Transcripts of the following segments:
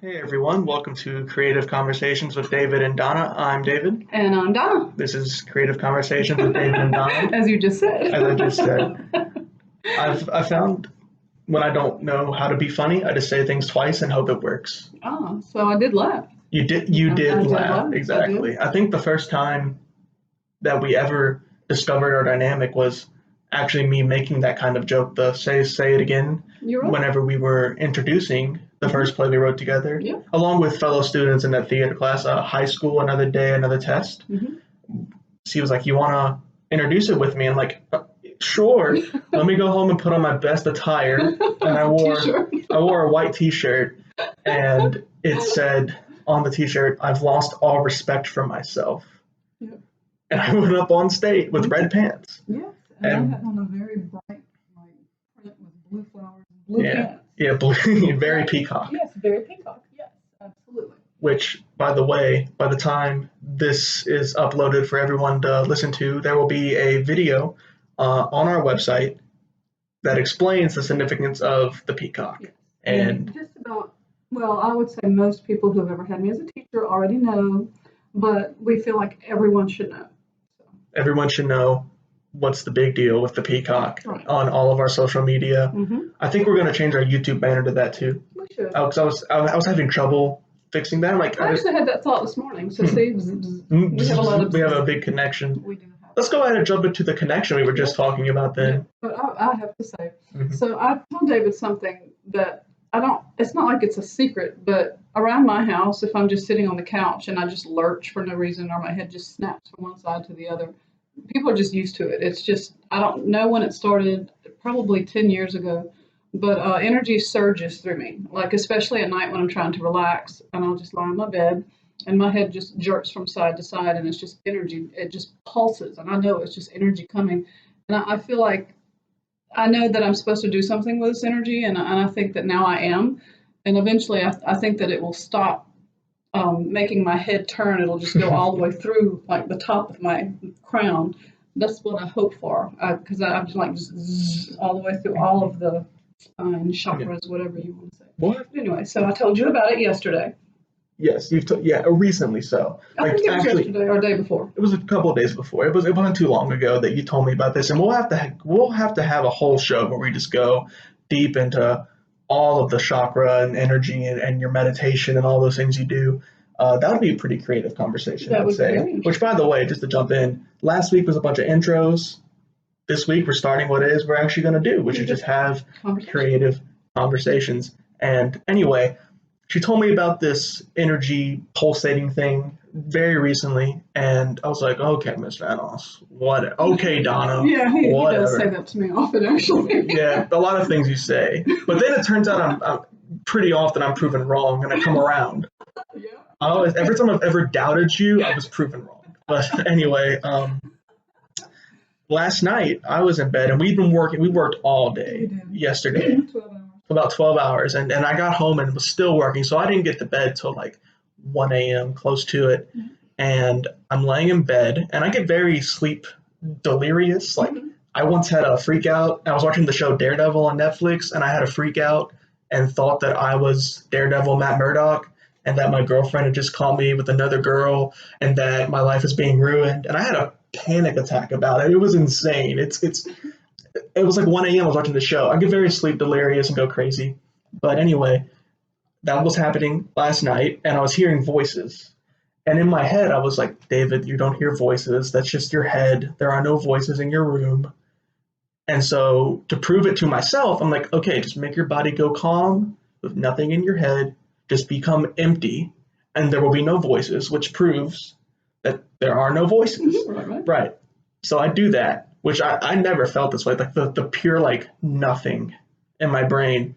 Hey everyone, welcome to Creative Conversations with David and Donna. I'm David. And I'm Donna. This is Creative Conversations with David and Donna. As you just said. As I just said. I found when I don't know how to be funny, I just say things twice and hope it works. Oh, so I did laugh. You did laugh, exactly. I think the first time that we ever discovered our dynamic was actually me making that kind of joke, the say it again, You're right. whenever we were introducing the first play we wrote together, along with fellow students in that theater class, high school, another day, another test. She was like, "You want to introduce it with me?" I'm like, "Sure." Let me go home and put on my best attire. And I wore a white t-shirt, and it said on the t-shirt, "I've lost all respect for myself." Yep. And I went up on stage with red pants. Yes, and I had on a very bright print with blue flowers and blue pants. Yeah, blue, very peacock. Yes, very peacock. Yes, absolutely. Which, by the way, by the time this is uploaded for everyone to listen to, there will be a video on our website that explains the significance of the peacock. Yes. And just about, well, I would say most people who have ever had me as a teacher already know, but we feel like everyone should know. So. Everyone should know what's the big deal with the peacock on all of our social media. I think we're going to change our YouTube banner to that too. We should. Because I was having trouble fixing that. Like I actually had that thought this morning. So see, we have a big connection. We do have. Let's go ahead and jump into the connection we were just talking about then. Yeah, but I have to say, so I told David something that it's not like it's a secret, but around my house, if I'm just sitting on the couch and I just lurch for no reason or my head just snaps from one side to the other, people are just used to it. It's just, I don't know when it started, probably 10 years ago, but energy surges through me, like especially at night when I'm trying to relax, and I'll just lie on my bed and my head just jerks from side to side, and it's just energy. It just pulses, and I know it's just energy coming. And I feel like I know that I'm supposed to do something with this energy, and I think that now I am. And eventually I think that it will stop making my head turn. It'll just go all the way through, like the top of my crown. That's what I hope for, because I'm just like zzz, all the way through all of the spine chakras, whatever you want to say. What? Anyway, so I told you about it yesterday. Yes, recently so. I think it was yesterday or day before. It was a couple of days before. It wasn't too long ago that you told me about this, and we'll have to have a whole show where we just go deep into all of the chakra and energy and your meditation and all those things you do. That would be a pretty creative conversation, I would say. Which, by the way, just to jump in, last week was a bunch of intros. This week we're starting what it is we're actually going to do, which is just have creative conversations. And anyway, she told me about this energy pulsating thing very recently, and I was like, "Okay, Miss Vanos, what? Okay, Donna, yeah, he does say that to me often, actually. Yeah, a lot of things you say, but then it turns out I'm pretty often I'm proven wrong, and I come around. Yeah. Every time I've ever doubted you, I was proven wrong. But anyway, last night I was in bed, and we worked all day yesterday. 12 hours. About 12 hours, and I got home and was still working, so I didn't get to bed till like 1 a.m., close to it. And I'm laying in bed, and I get very sleep delirious. Like I once had a freak out. I was watching the show Daredevil on Netflix, and I had a freak out and thought that I was Daredevil Matt Murdock, and that my girlfriend had just caught me with another girl, and that my life is being ruined. And I had a panic attack about it. It was insane. It was like 1 a.m. I was watching the show. I get very sleep delirious and go crazy. But anyway, that was happening last night, and I was hearing voices. And in my head, I was like, "David, you don't hear voices. That's just your head. There are no voices in your room." And so to prove it to myself, I'm like, "Okay, just make your body go calm with nothing in your head. Just become empty, and there will be no voices," which proves that there are no voices. Right. So I do that. Which I never felt this way, like the pure like nothing in my brain.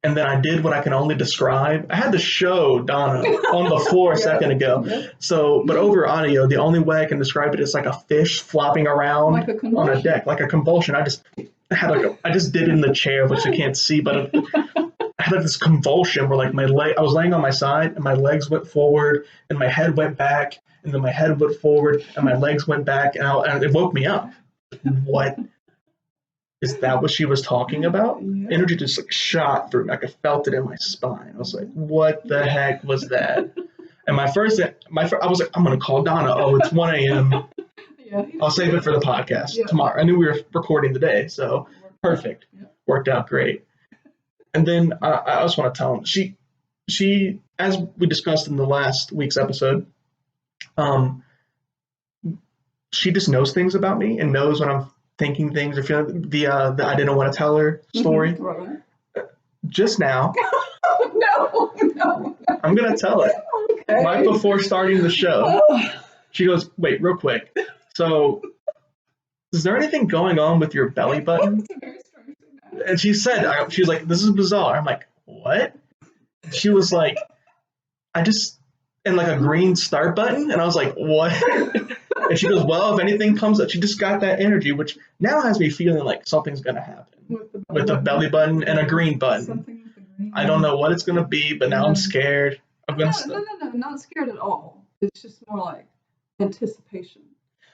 And then I did what I can only describe. I had to show Donna on the floor a second ago. So, but over audio, the only way I can describe it is like a fish flopping around on a deck, like a convulsion. I just did it in the chair, which you can't see, but I had like this convulsion where like I was laying on my side and my legs went forward and my head went back, and then my head went forward and my legs went back, and it woke me up. What Is that what she was talking about? Yeah. Energy just like shot through me. Like I felt it in my spine. I was like, what the heck was that? And I was like, I'm gonna call Donna. Oh, it's 1 a.m. Yeah. I'll save it for the podcast tomorrow. I knew we were recording today, so perfect. Worked out great. And then I also want to tell him she, as we discussed in the last week's episode, she just knows things about me and knows when I'm thinking things or feeling the I didn't want to tell her story. Right. Just now. No. I'm gonna tell it. Okay. Right before starting the show. She goes, wait, real quick. So is there anything going on with your belly button? It's a very strange thing. And she said, she was like, this is bizarre. I'm like, what? She was like, and like a green start button. And I was like, what? And she goes, well, if anything comes up, she just got that energy, which now has me feeling like something's going to happen with the belly button and a green button. Something with the green. I don't know what it's going to be, but now I'm scared. No, not scared at all. It's just more like anticipation.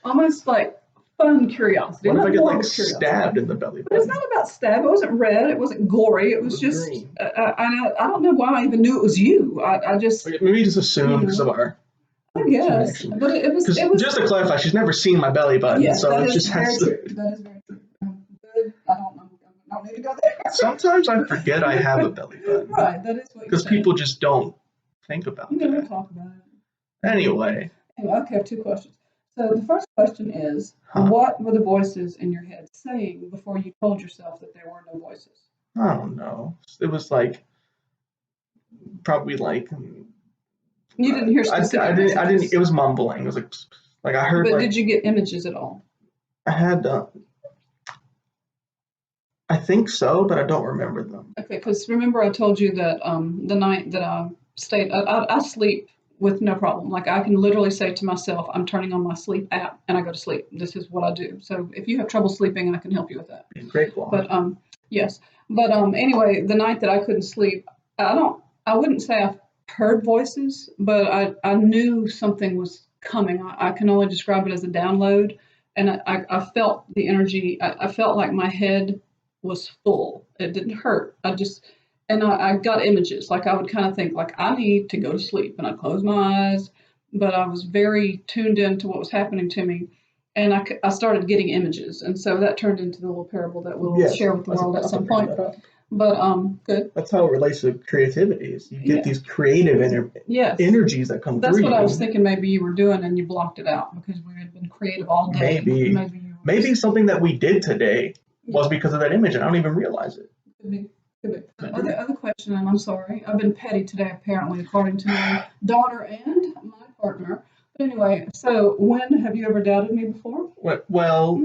Almost like fun curiosity. What if I get like curiosity. Stabbed in the belly button? But it's not about stab. It wasn't red. It wasn't gory. It was just, I don't know why I even knew it was you. I just. Maybe you just assumed because of our. I guess. But it was. Just to clarify, she's never seen my belly button. Yes, so that it is just has to. True. That is very true. Good. I don't need to go there. Sometimes I forget I have a belly button. Right. That is what because people just don't think about it. We never talk about it. Anyway, okay, I have 2 questions. So the first question is, what were the voices in your head saying before you told yourself that there were no voices? I don't know. It was like, probably like. You didn't hear specific I didn't. It was mumbling. It was like I heard. But did you get images at all? I had. I think so, but I don't remember them. Okay, because remember I told you that the night that I stayed, I sleep with no problem. Like I can literally say to myself, I'm turning on my sleep app and I go to sleep. This is what I do. So if you have trouble sleeping, I can help you with that. Great. But yes. But anyway, the night that I couldn't sleep, I wouldn't say I heard voices, but I knew something was coming. I can only describe it as a download. And I felt the energy. I felt like my head was full. It didn't hurt. I got images. Like I would kind of think like I need to go to sleep, and I closed my eyes, but I was very tuned into what was happening to me, and I started getting images, and so that turned into the little parable that we'll share with the world at some point. But good. That's how it relates to creativity. Is you get these creative energies that come through. That's what I was thinking. Maybe you were doing, and you blocked it out because we had been creative all day. Maybe something that we did today was because of that image, and I don't even realize it. Could be. Other question, and I'm sorry, I've been petty today, apparently, according to my daughter and my partner. But anyway, so when have you ever doubted me before? Well,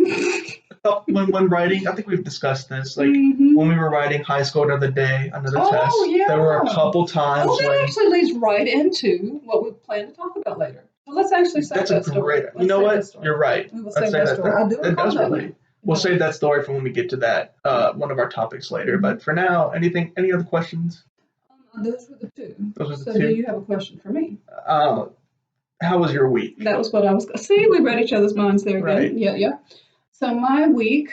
when writing, I think we've discussed this. Like when we were writing high score another test, there were a couple times. Oh, that actually leads right into what we plan to talk about later. So let's actually say that story. You know what? You're right. We will save that story. I do recall that. We'll save that story for when we get to that one of our topics later. But for now, any other questions? Those were the 2. So do you have a question for me? How was your week? That was what I was. See, we read each other's minds there again. Right. Yeah. So my week.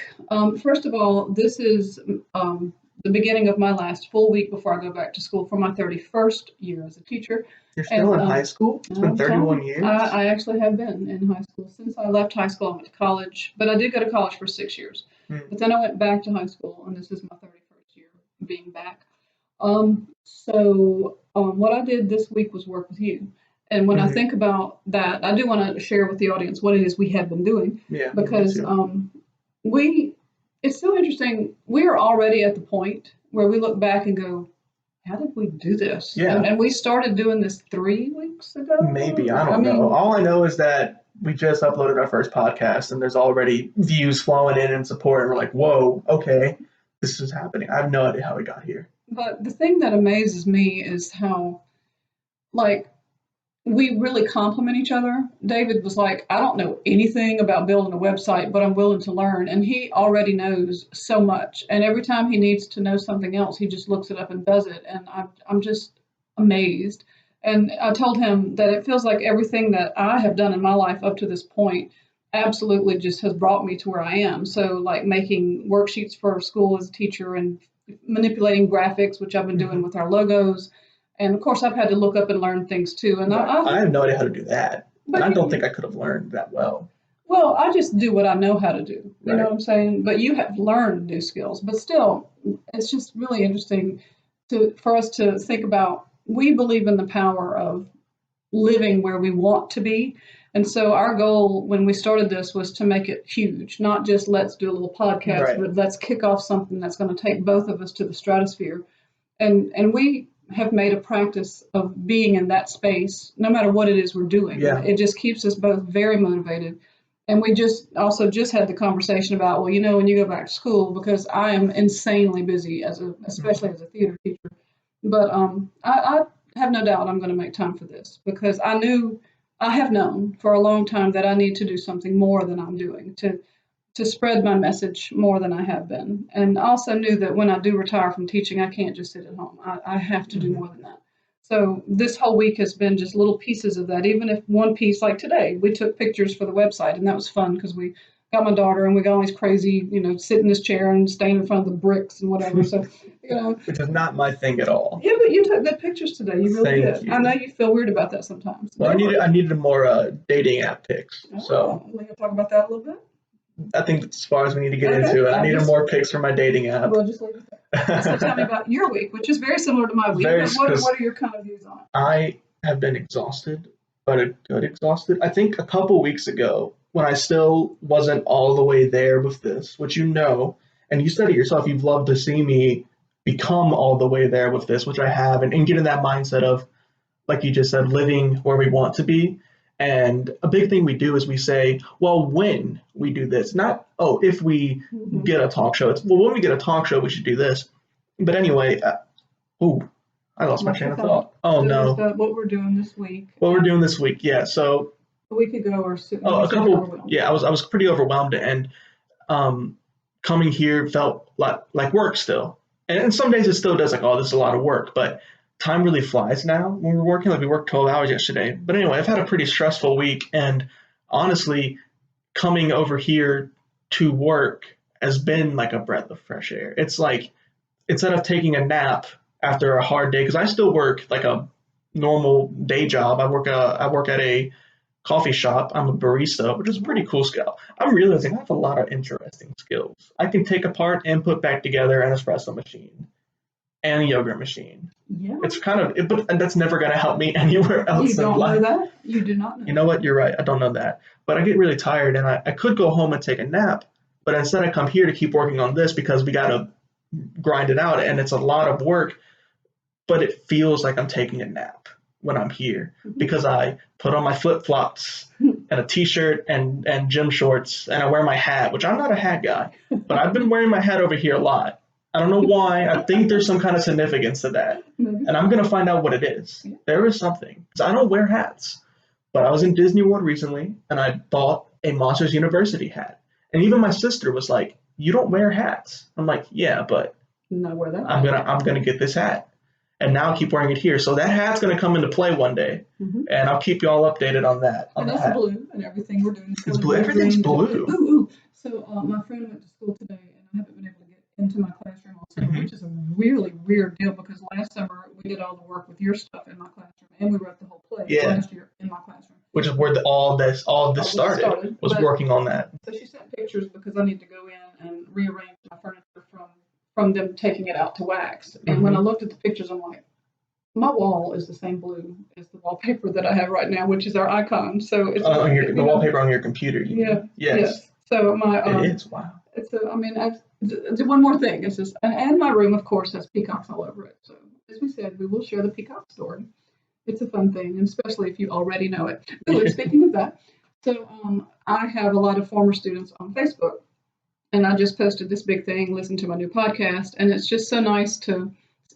First of all, this is the beginning of my last full week before I go back to school for my 31st year as a teacher. You're still in high school? It's been 31 years? I actually have been in high school. Since I left high school, I went to college. But I did go to college for 6 years. But then I went back to high school, and this is my 31st year being back. So what I did this week was work with you. And when I think about that, I do want to share with the audience what it is we have been doing. Yeah. Because it's so interesting. We are already at the point where we look back and go, how did we do this? Yeah. And we started doing this 3 weeks ago. Maybe. I don't know. All I know is that we just uploaded our first podcast and there's already views flowing in and support. And we're like, whoa, okay, this is happening. I have no idea how we got here. But the thing that amazes me is how, we really complement each other. David was like, I don't know anything about building a website, but I'm willing to learn. And he already knows so much. And every time he needs to know something else, he just looks it up and does it. And I'm just amazed. And I told him that it feels like everything that I have done in my life up to this point, absolutely just has brought me to where I am. So like making worksheets for school as a teacher and manipulating graphics, which I've been doing with our logos. And of course, I've had to look up and learn things too. And I have no idea how to do that. But and I don't think I could have learned that well. Well, I just do what I know how to do. You Right. know what I'm saying? But you have learned new skills. But still, it's just really interesting for us to think about. We believe in the power of living where we want to be. And so our goal when we started this was to make it huge, not just let's do a little podcast, Right. but let's kick off something that's going to take both of us to the stratosphere. And we have made a practice of being in that space, no matter what it is we're doing. Yeah. It just keeps us both very motivated. And we just had the conversation about, well, when you go back to school, because I am insanely busy especially as a theater teacher. But I have no doubt I'm going to make time for this, because I have known for a long time that I need to do something more than I'm doing to spread my message more than I have been. And I also knew that when I do retire from teaching, I can't just sit at home. I have to do more than that. So this whole week has been just little pieces of that. Even if one piece, like today, we took pictures for the website, and that was fun because we got my daughter and we got all these crazy, sit in this chair and stand in front of the bricks and whatever. So, Which is not my thing at all. Yeah, but you took good pictures today. You really Thank did. you. I know you feel weird about that sometimes. Well, I needed more dating app pics. So we can talk about that a little bit. I think that's as far as we need to get into it. I needed more pics for my dating app. We'll just leave it there. So tell me about your week, which is very similar to my week. What are your kind of views on it? I have been exhausted, but a good exhausted. I think a couple weeks ago, when I still wasn't all the way there with this, which and you said it yourself, you've loved to see me become all the way there with this, which I have, and get in that mindset of, like you just said, living where we want to be. And a big thing we do is we say, well, when we do this, not, if we get a talk show. It's, well, when we get a talk show, we should do this. But anyway, I lost my train of thought. Oh, no. What we're doing this week. Yeah. So a week ago or so. A couple. Yeah, I was pretty overwhelmed, and coming here felt like work still. And some days it still does, like, this is a lot of work, but time really flies now when we're working. Like, we worked 12 hours yesterday. But anyway, I've had a pretty stressful week, and honestly, coming over here to work has been like a breath of fresh air. It's like, instead of taking a nap after a hard day, because I still work like a normal day job. I work at a coffee shop. I'm a barista, which is a pretty cool skill. I'm realizing I have a lot of interesting skills. I can take apart and put back together an espresso machine and a yogurt machine. Yeah. It's but that's never going to help me anywhere else in life. You don't know that? You do not know. You know what? You're right. I don't know that. But I get really tired, and I could go home and take a nap, but instead I come here to keep working on this because we got to grind it out, and it's a lot of work, but it feels like I'm taking a nap when I'm here because I put on my flip-flops and a t-shirt and gym shorts, and I wear my hat, which I'm not a hat guy, but I've been wearing my hat over here a lot. I don't know why. I think there's some kind of significance to that, and I'm going to find out what it is. Yeah. There is something, because I don't wear hats, but I was in Disney World recently, and I bought a Monsters University hat, and even my sister was like, "You don't wear hats." I'm like, "Yeah, but I'm gonna get this hat." And now I keep wearing it here. So that hat's going to come into play one day. And I'll keep you all updated on that. And it's blue, and everything we're doing. It's blue. Everything's blue. Ooh. So my friend went to school today, and I haven't been able to get into my classroom all summer, which is a really weird deal because last summer we did all the work with your stuff in my classroom, and we wrote the whole play last year in my classroom. Which is where all this started. Was working on that. So she sent pictures because I need to go in and rearrange my furniture from them taking it out to wax. And when I looked at the pictures, I'm like, my wall is the same blue as the wallpaper that I have right now, which is our icon. So it's the wallpaper on your computer. Yes. So my it is. Wow. One more thing. It's just, and my room, of course, has peacocks all over it. So as we said, we will share the peacock story. It's a fun thing, and especially if you already know it. Ooh, speaking of that, so I have a lot of former students on Facebook. And I just posted this big thing, listen to my new podcast, and it's just so nice to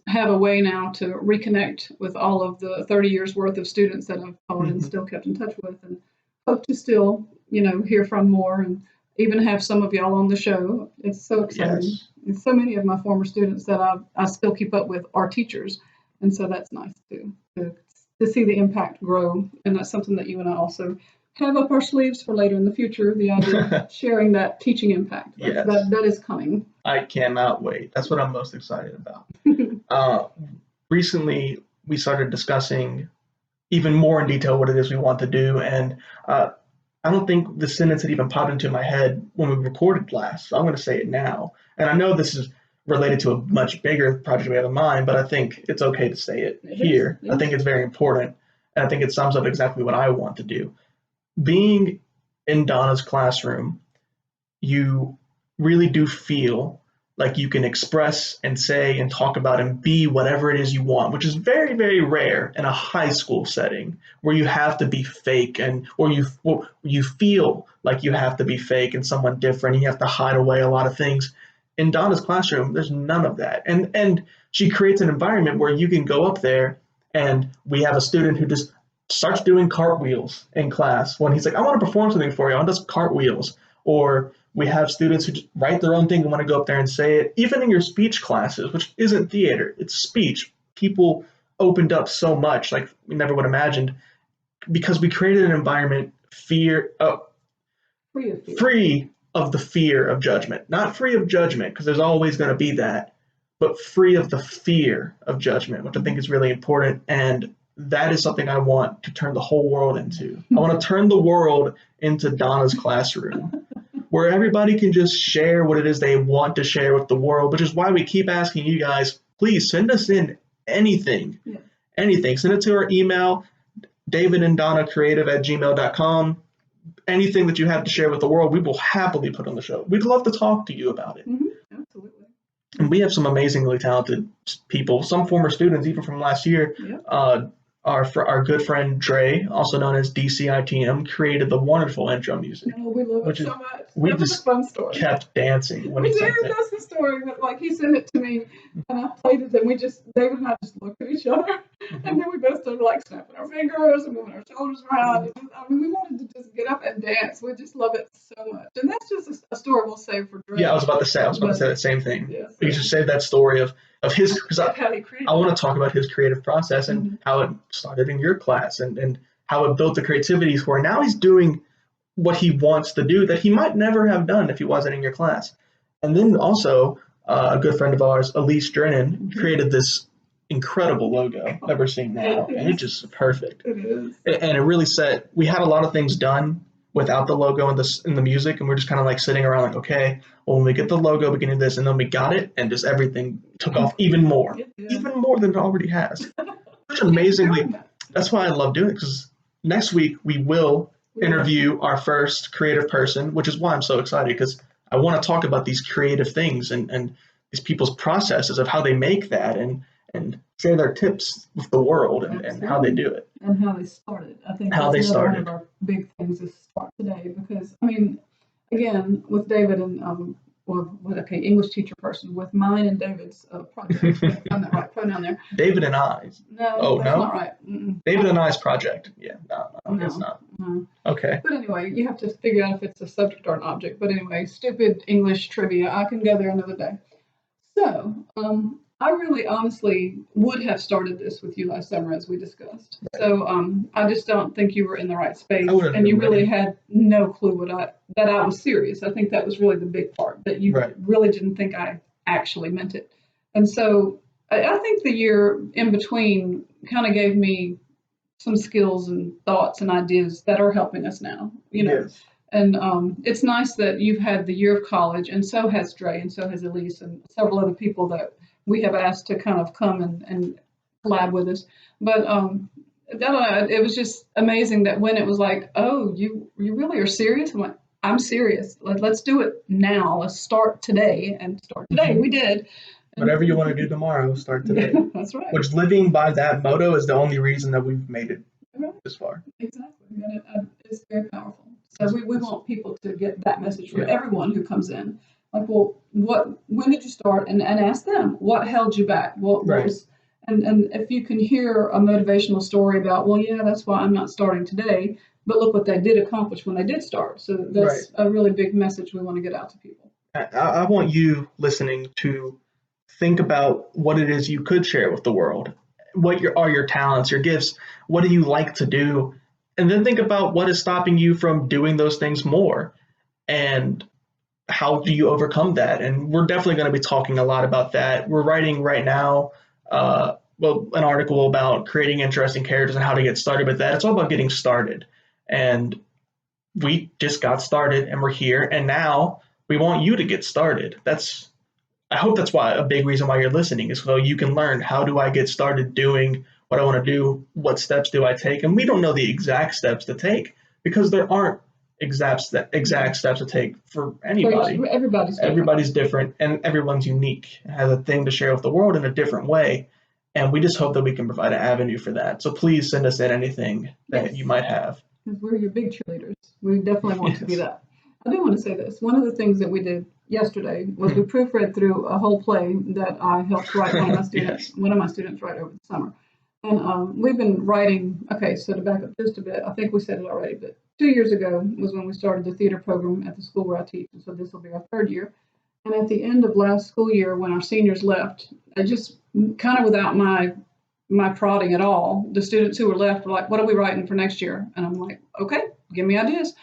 have a way now to reconnect with all of the 30 years worth of students that I've followed and still kept in touch with, and hope to still, hear from more and even have some of y'all on the show. It's so exciting. Yes. And so many of my former students that I still keep up with are teachers, and so that's nice to see the impact grow, and that's something that you and I also have up our sleeves for later in the future, the idea of sharing that teaching impact. Yes. That is coming. I cannot wait. That's what I'm most excited about. Recently, we started discussing even more in detail what it is we want to do, and I don't think the sentence had even popped into my head when we recorded last, so I'm going to say it now. And I know this is related to a much bigger project we have in mind, but I think it's okay to say it here. I think it's very important, and I think it sums up exactly what I want to do. Being in Donna's classroom, you really do feel like you can express and say and talk about and be whatever it is you want, which is very, very rare in a high school setting where you have to be fake or you feel like you have to be fake and someone different. And you have to hide away a lot of things. In Donna's classroom, there's none of that. And she creates an environment where you can go up there, and we have a student who just starts doing cartwheels in class when he's like, I want to perform something for you. I want to do cartwheels. Or we have students who just write their own thing and want to go up there and say it. Even in your speech classes, which isn't theater, it's speech, people opened up so much like we never would have imagined, because we created an environment free of the fear of judgment. Not free of judgment, because there's always going to be that, but free of the fear of judgment, which I think is really important. And that is something I want to turn the whole world into. I want to turn the world into Donna's classroom, where everybody can just share what it is they want to share with the world, which is why we keep asking you guys, please send us in anything, anything. Send it to our email, davidanddonnacreative@gmail.com. Anything that you have to share with the world, we will happily put on the show. We'd love to talk to you about it. Mm-hmm. Absolutely. And we have some amazingly talented people, some former students, even from last year. Our good friend Dre, also known as DCITM, created the wonderful intro music. Oh, we love it so much. We that was just a fun story. Kept dancing when we he did. sent it. That's the story. But like he sent it to me, and I played it, and David and I just looked at each other, and then we both started like snapping our fingers and moving our shoulders around. I mean, we wanted to just get up and dance. We just love it so much, and that's just a story we'll save for Dre. Yeah, I was about to say that same thing. Yeah, you should save that story of his, because how he created. I want to talk about his creative process and how it started in your class and how it built the creativity where now he's doing what he wants to do that he might never have done if he wasn't in your class. And then also a good friend of ours, Elise Drennan, created this incredible logo that we're seeing now, and it's just perfect. It is. And it really we had a lot of things done without the logo and the music, and we're just kind of like sitting around like, okay, well, when we get the logo, we can do this, and then we got it, and just everything took off even more than it already has. Which amazingly, that's why I love doing it, because next week we will interview our first creative person, which is why I'm so excited, because I want to talk about these creative things and these people's processes of how they make that and share their tips with the world and how they do it. And how they started. I think how they started. One of our big things is start today, because, I mean, again, with David and, English teacher person, with mine and David's project, I'm that right pronoun there. David and I's. No, that's not right. Mm-mm. David and I's project. Yeah, no, it's not. No. Okay. But anyway, you have to figure out if it's a subject or an object. But anyway, stupid English trivia. I can go there another day. So, I really honestly would have started this with you last summer, as we discussed. Right. So I just don't think you were in the right space, and you really had no clue that I was serious. I think that was really the big part, that you really didn't think I actually meant it. And so I think the year in between kind of gave me some skills and thoughts and ideas that are helping us now, you know. Yes. And it's nice that you've had the year of college, and so has Dre, and so has Elise, and several other people that we have asked to kind of come and collab with us. But it was just amazing that when it was like, oh, you really are serious? I'm like, I'm serious. Let's do it now. Let's start today. And start today. We did. Whatever you want to do tomorrow, start today. That's right. Which, living by that motto is the only reason that we've made it this far. Exactly. And it's very powerful. So we want people to get that message from everyone who comes in. Like, well, when did you start? And ask them, what held you back? What was, and if you can hear a motivational story about, well, yeah, that's why I'm not starting today, but look what they did accomplish when they did start. So that's a really big message we want to get out to people. I want you listening to think about what it is you could share with the world. What are your talents, your gifts? What do you like to do? And then think about what is stopping you from doing those things more, and how do you overcome that? And we're definitely going to be talking a lot about that. We're writing right now, an article about creating interesting characters and how to get started with that. It's all about getting started. And we just got started and we're here. And now we want you to get started. I hope that's why a big reason why you're listening is so you can learn, how do I get started doing what I want to do? What steps do I take? And we don't know the exact steps to take because there aren't exact steps to take for anybody. Everybody's different and everyone's unique and has a thing to share with the world in a different way. And we just hope that we can provide an avenue for that. So please send us in anything that you might have. Because we're your big cheerleaders. We definitely want to be that. I do want to say this. One of the things that we did yesterday was we proofread through a whole play that I helped write one of my students write over the summer. And we've been writing, okay, so to back up just a bit, I think we said it already, but 2 years ago was when we started the theater program at the school where I teach. And so this will be our 3rd year. And at the end of last school year, when our seniors left, I just kind of without my prodding at all, the students who were left were like, what are we writing for next year? And I'm like, okay, give me ideas.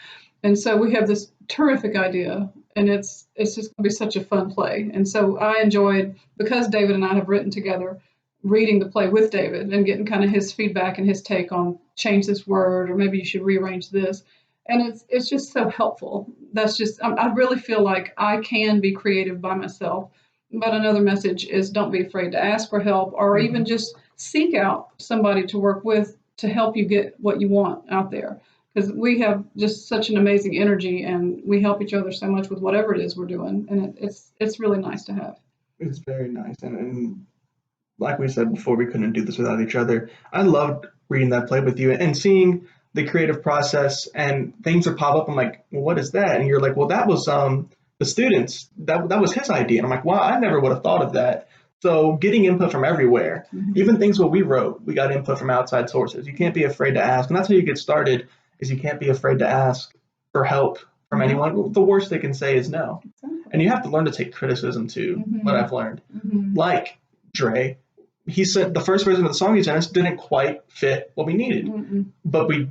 And so we have this terrific idea, and it's just going to be such a fun play. And so I enjoyed, because David and I have written together, reading the play with David and getting kind of his feedback and his take on change this word, or maybe you should rearrange this. And it's just so helpful. That's just, I really feel like I can be creative by myself. But another message is don't be afraid to ask for help, or even just seek out somebody to work with to help you get what you want out there. Because we have just such an amazing energy and we help each other so much with whatever it is we're doing. And it's really nice to have. It's very nice. And like we said before, we couldn't do this without each other. I loved reading that play with you and seeing the creative process and things would pop up. I'm like, well, what is that? And you're like, well, that was the students. That was his idea. And I'm like, wow, I never would have thought of that. So getting input from everywhere, even things what we wrote, we got input from outside sources. You can't be afraid to ask. And that's how you get started, is you can't be afraid to ask for help from anyone. The worst they can say is no. And you have to learn to take criticism too, what I've learned. Like Dre, he said the first version of the song he sent us didn't quite fit what we needed. But we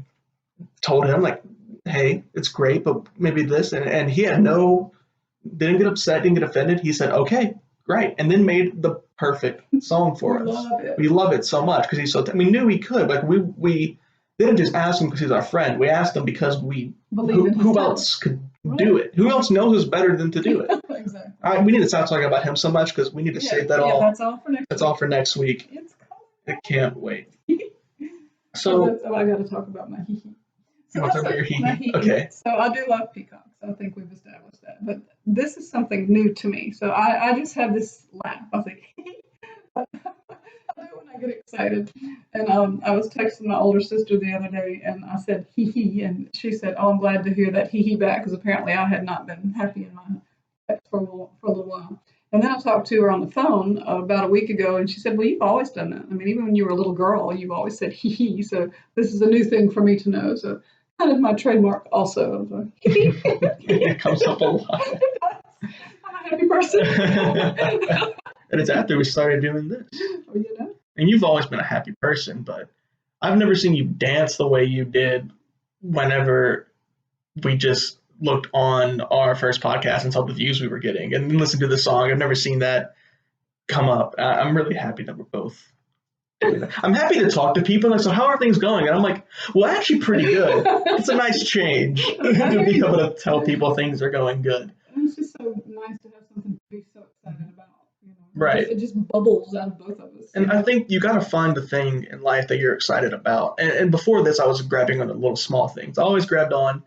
told him, like, hey, it's great, but maybe this. And he had didn't get upset, didn't get offended. He said, okay, great. And then made the perfect song for us. We love it so much because we knew he could. Like, we didn't just ask him because he's our friend. We asked him because who else could do it? Who else knows who's better than to do it? Exactly. All right, we need to stop talking about him so much because we need to save that all. That's all for next week. That's all for next week. It's coming. I can't wait. So I got to talk about my hee-hee. So talk about your hee-hee? Okay. So I do love peacocks. I think we've established that. But this is something new to me. So I just have this laugh. I was like, I do when I get excited. And I was texting my older sister the other day, and I said hee-hee, and she said, oh, I'm glad to hear that hee-hee back, because apparently I had not been happy in my text for a little while. And then I talked to her on the phone about a week ago, and she said, well, you've always done that. I mean, even when you were a little girl, you've always said hee-hee. So this is a new thing for me to know. So kind of my trademark also. So, it comes up a lot. I'm a happy person. And it's after we started doing this. Oh, you know? And you've always been a happy person, but I've never seen you dance the way you did whenever we just looked on our first podcast and saw the views we were getting and listened to the song. I've never seen that come up. I'm really happy that we're both doing that. I'm happy to talk to people. Like, so how are things going? And I'm like, well, actually pretty good. It's a nice change to be able to tell people things are going good. And it's just so nice to have something to be so excited about. Right. It just bubbles out of both of us. And I think you got to find the thing in life that you're excited about. And before this, I was grabbing on the little small things. I always grabbed on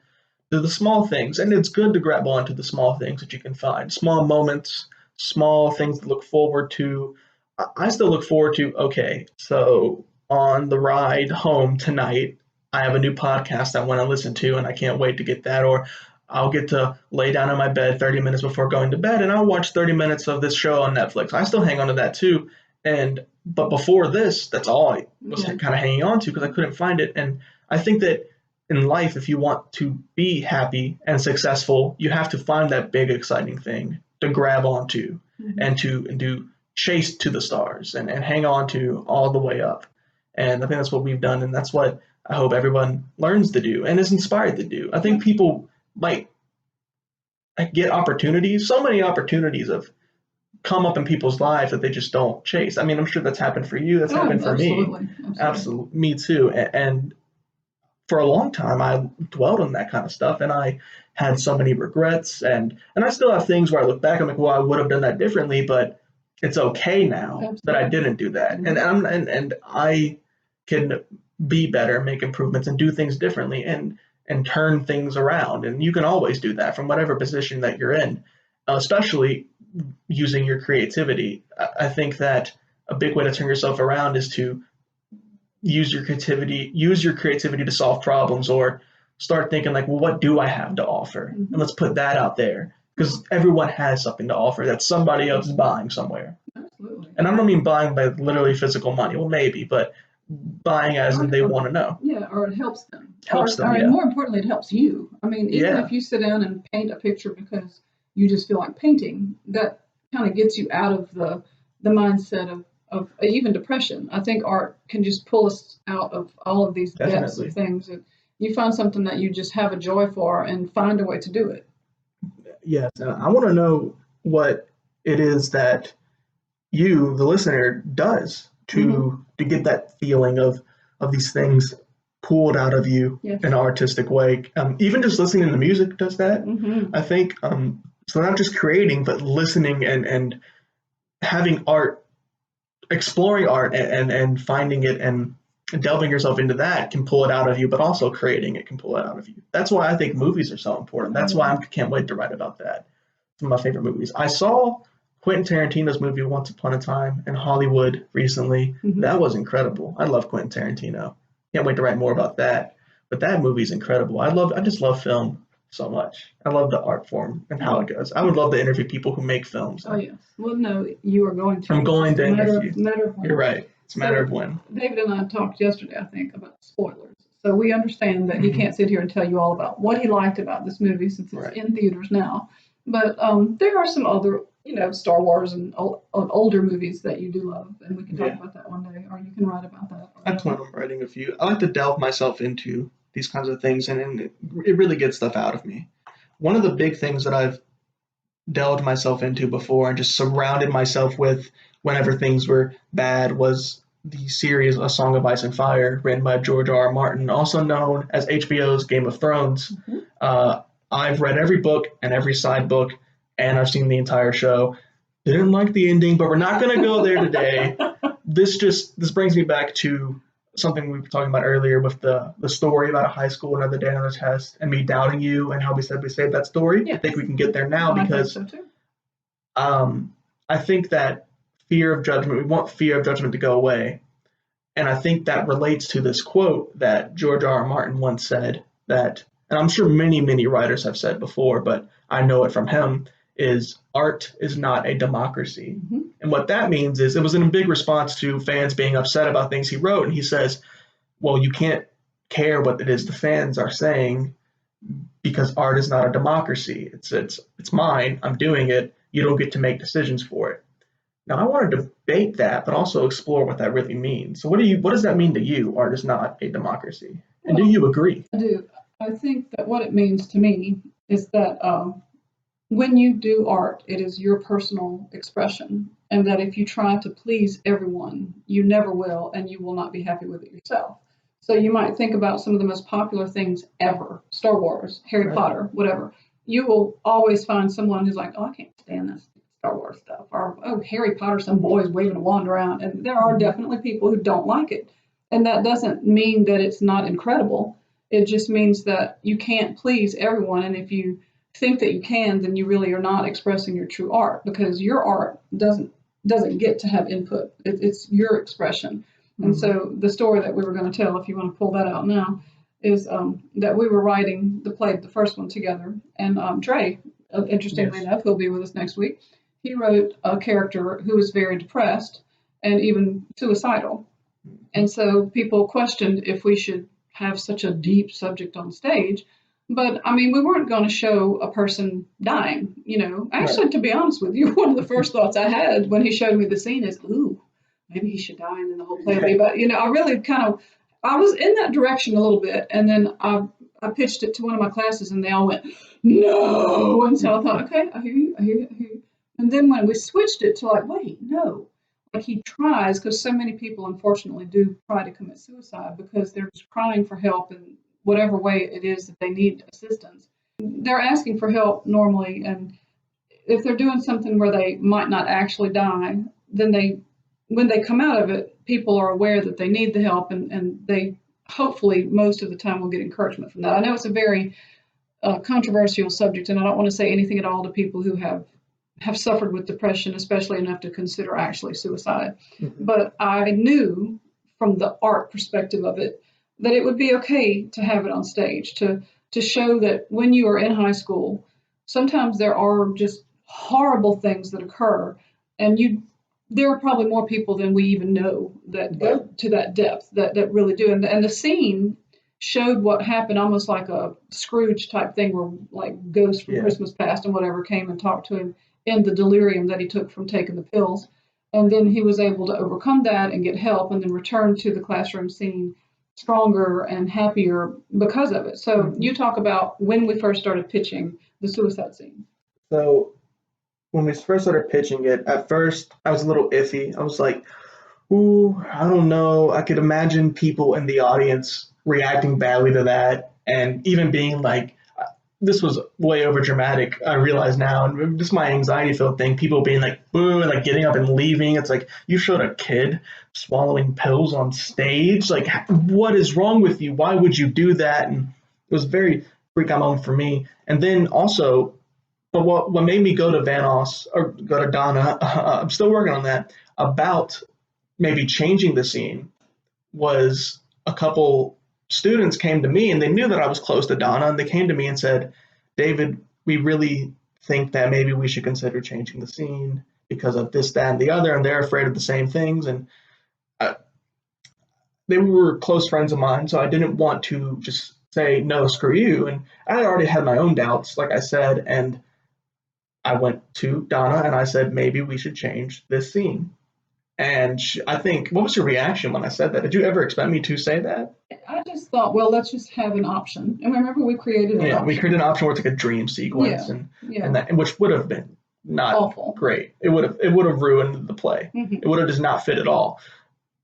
to the small things. And it's good to grab on to the small things that you can find. Small moments, small things to look forward to. I still look forward to, okay, so on the ride home tonight, I have a new podcast I want to listen to, and I can't wait to get that. Or I'll get to lay down in my bed 30 minutes before going to bed, and I'll watch 30 minutes of this show on Netflix. I still hang on to that too. But before this, that's all I was kind of hanging on to because I couldn't find it. And I think that in life, if you want to be happy and successful, you have to find that big, exciting thing to grab onto and to chase to the stars and hang on to all the way up. And I think that's what we've done. And that's what I hope everyone learns to do and is inspired to do. I think people might get opportunities, so many opportunities of come up in people's lives that they just don't chase. I mean, I'm sure that's happened for you. That's happened for me. Absolutely. Me too. And for a long time, I dwelled on that kind of stuff, and I had so many regrets, and I still have things where I look back, I'm like, well, I would have done that differently, but it's okay now that I didn't do that, and I can be better, make improvements, and do things differently, and turn things around, and you can always do that from whatever position that you're in, especially using your creativity. I think that a big way to turn yourself around is to use your creativity to solve problems, or start thinking like, well, what do I have to offer? And let's put that out there, because everyone has something to offer that somebody else is buying somewhere. Absolutely. And I don't mean buying by literally physical money. Well, maybe, but buying as in they want to know. Yeah, or it helps them. And more importantly, it helps you. I mean, even if you sit down and paint a picture because you just feel like painting, that kind of gets you out of the mindset of even depression. I think art can just pull us out of all of these depths of things. And you find something that you just have a joy for and find a way to do it. Yes, and I want to know what it is that you, the listener, does to get that feeling of these things pulled out of you in an artistic way. Even just listening to music does that. I think so. Not just creating, but listening and having art, exploring art and finding it and delving yourself into that can pull it out of you, but also creating it can pull it out of you. That's why I think movies are so important. That's why I can't wait to write about that. It's one of my favorite movies. I saw Quentin Tarantino's movie Once Upon a Time in Hollywood recently. That was incredible. I love Quentin Tarantino. Can't wait to write more about that. But that movie's incredible. I just love film so much. I love the art form and how it goes. I would love to interview people who make films. Oh, yes. Well, no, you are going to. I'm going to interview. Matter of when. You're right. It's a matter of when. David and I talked yesterday, I think, about spoilers. So we understand that he can't sit here and tell you all about what he liked about this movie since it's in theaters now. But there are some other, Star Wars and older movies that you do love, and we can talk about that one day, or you can write about that. I plan on writing a few. I like to delve myself into these kinds of things, and it really gets stuff out of me. One of the big things that I've delved myself into before and just surrounded myself with whenever things were bad was the series A Song of Ice and Fire, written by George R. R. Martin, also known as HBO's Game of Thrones. I've read every book and every side book, and I've seen the entire show. Didn't like the ending, but we're not going to go there today. This brings me back to something we were talking about earlier with the story about a high school, another day, another test, and me doubting you and how we said we saved that story. Yes. I think we can get there now because I think that fear of judgment, we want fear of judgment to go away. And I think that relates to this quote that George R. R. Martin once said that, and I'm sure many, many writers have said before, but I know it from him, is art is not a democracy. And what that means is it was in a big response to fans being upset about things he wrote. And he says, well, you can't care what it is the fans are saying because art is not a democracy. It's mine. I'm doing it. You don't get to make decisions for it. Now, I want to debate that, but also explore what that really means. So what does that mean to you? Art is not a democracy. And do you agree? I do. I think that what it means to me is that when you do art, it is your personal expression, and that if you try to please everyone, you never will, and you will not be happy with it yourself. So you might think about some of the most popular things ever, Star Wars, Harry Potter, whatever. You will always find someone who's like, oh, I can't stand this Star Wars stuff, or, oh, Harry Potter, some boys waving a wand around, and there are definitely people who don't like it. And that doesn't mean that it's not incredible. It just means that you can't please everyone, and if you think that you can, then you really are not expressing your true art, because your art doesn't get to have input. It's your expression. And so the story that we were going to tell, if you want to pull that out now, is that we were writing the first one together, and Dre, interestingly enough, who'll be with us next week, he wrote a character who was very depressed and even suicidal. And so people questioned if we should have such a deep subject on stage. But, I mean, we weren't going to show a person dying, Actually, to be honest with you, one of the first thoughts I had when he showed me the scene is, ooh, maybe he should die and then the whole play will be about, I really kind of I was in that direction a little bit, and then I pitched it to one of my classes, and they all went, no. And so I thought, okay, I hear you, I hear you, I hear you. And then when we switched it to like, wait, no, like he tries, because so many people unfortunately do try to commit suicide because they're just crying for help in whatever way it is that they need assistance. They're asking for help normally, and if they're doing something where they might not actually die, then when they come out of it, people are aware that they need the help, and they hopefully most of the time will get encouragement from that. I know it's a very controversial subject, and I don't want to say anything at all to people who have suffered with depression, especially enough to consider actually suicide. Mm-hmm. But I knew from the art perspective of it that it would be okay to have it on stage, to show that when you are in high school, sometimes there are just horrible things that occur, and there are probably more people than we even know that go to that depth that really do. And the scene showed what happened, almost like a Scrooge type thing, where like ghosts from Christmas past and whatever came and talked to him in the delirium that he took from taking the pills. And then he was able to overcome that and get help, and then return to the classroom scene stronger and happier because of it. So you talk about when we first started pitching the suicide scene. So when we first started pitching it, at first I was a little iffy. I was like, ooh, I don't know. I could imagine people in the audience reacting badly to that, and even being like, this was way over dramatic, I realize now, and just my anxiety filled thing, people being like, boo, and like getting up and leaving. It's like, you showed a kid swallowing pills on stage. Like, what is wrong with you? Why would you do that? And it was very freak out moment for me. And then also, but what made me go to Vanos, or go to Donna, I'm still working on that, about maybe changing the scene, was a couple students came to me, and they knew that I was close to Donna, and they came to me and said, David, we really think that maybe we should consider changing the scene because of this, that, and the other, and they're afraid of the same things. And they were close friends of mine, so I didn't want to just say, no, screw you. And I already had my own doubts, like I said, and I went to Donna and I said, maybe we should change this scene. And I think, what was your reaction when I said that? Did you ever expect me to say that? I just thought, well, let's just have an option. And remember, we created an option. We created an option where it's like a dream sequence, and that, which would have been not awful. Great. It would have ruined the play. Mm-hmm. It would have just not fit at all.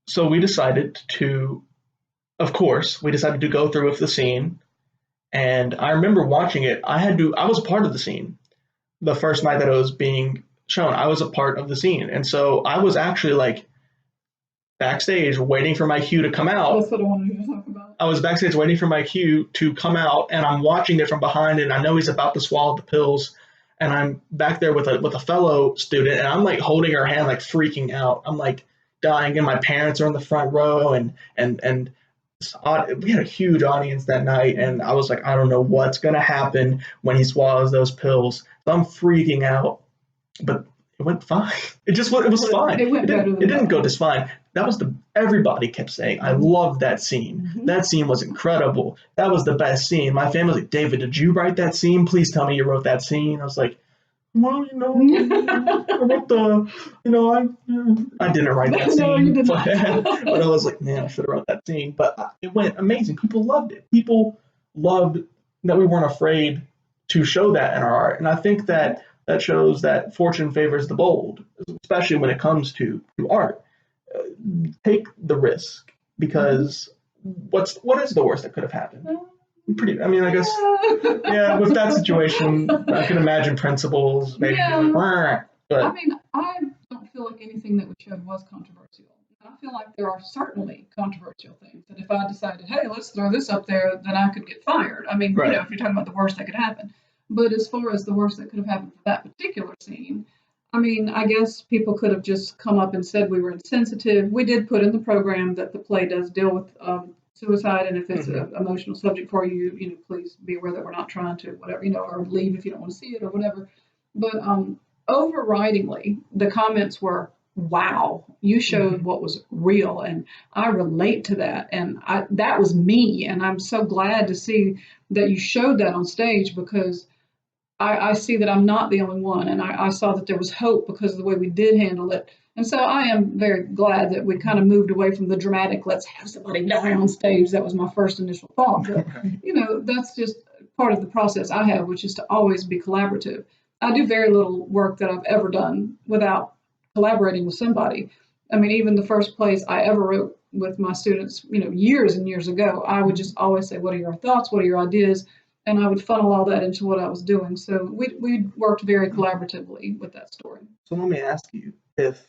So we decided to go through with the scene. And I remember watching it. I was part of the scene the first night that it was being shown. I was a part of the scene, and so I was actually like backstage waiting for my cue to come out. That's what I wanted to talk about. I was backstage waiting for my cue to come out, and I'm watching it from behind, and I know he's about to swallow the pills, and I'm back there with a fellow student, and I'm like holding her hand, like freaking out. I'm like dying, and my parents are in the front row, and we had a huge audience that night, and I was like, I don't know what's gonna happen when he swallows those pills. So I'm freaking out. But it went fine. It was fine. It didn't go just fine. That was everybody kept saying, I loved that scene. Mm-hmm. That scene was incredible. That was the best scene. My family was like, David, did you write that scene? Please tell me you wrote that scene. I was like, well, I wrote I didn't write that scene. But I was like, man, I should have wrote that scene. But it went amazing. People loved it. People loved that we weren't afraid to show that in our art. And I think that shows that fortune favors the bold, especially when it comes to art. Take the risk, because what is the worst that could have happened? I guess, with that situation, I can imagine principals maybe being like, but I don't feel like anything that we showed was controversial. I feel like there are certainly controversial things that if I decided, hey, let's throw this up there, then I could get fired. If you're talking about the worst that could happen. But as far as the worst that could have happened for that particular scene, I guess people could have just come up and said we were insensitive. We did put in the program that the play does deal with suicide, and if it's an emotional subject for you, please be aware that we're not trying to whatever, or leave if you don't want to see it or whatever. But overridingly, the comments were, wow, you showed what was real, and I relate to that, and that was me, and I'm so glad to see that you showed that on stage, because I see that I'm not the only one, and I saw that there was hope because of the way we did handle it, And so I am very glad that we kind of moved away from the dramatic, let's have somebody die on stage. That was my first initial thought. But, that's just part of the process I have, which is to always be collaborative. I do very little work that I've ever done without collaborating with somebody. I mean, even the first plays I ever wrote with my students, years and years ago, I would just always say, what are your thoughts? What are your ideas? And I would funnel all that into what I was doing. So we worked very collaboratively with that story. So let me ask you, if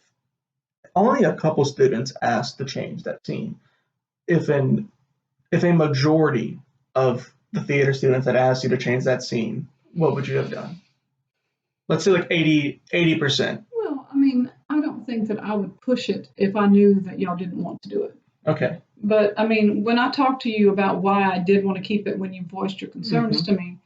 only a couple students asked to change that scene, if a majority of the theater students had asked you to change that scene, what would you have done? Let's say like 80%. Well, I mean, I don't think that I would push it if I knew that y'all didn't want to do it. Okay. But I mean, when I talked to you about why I did want to keep it when you voiced your concerns to me,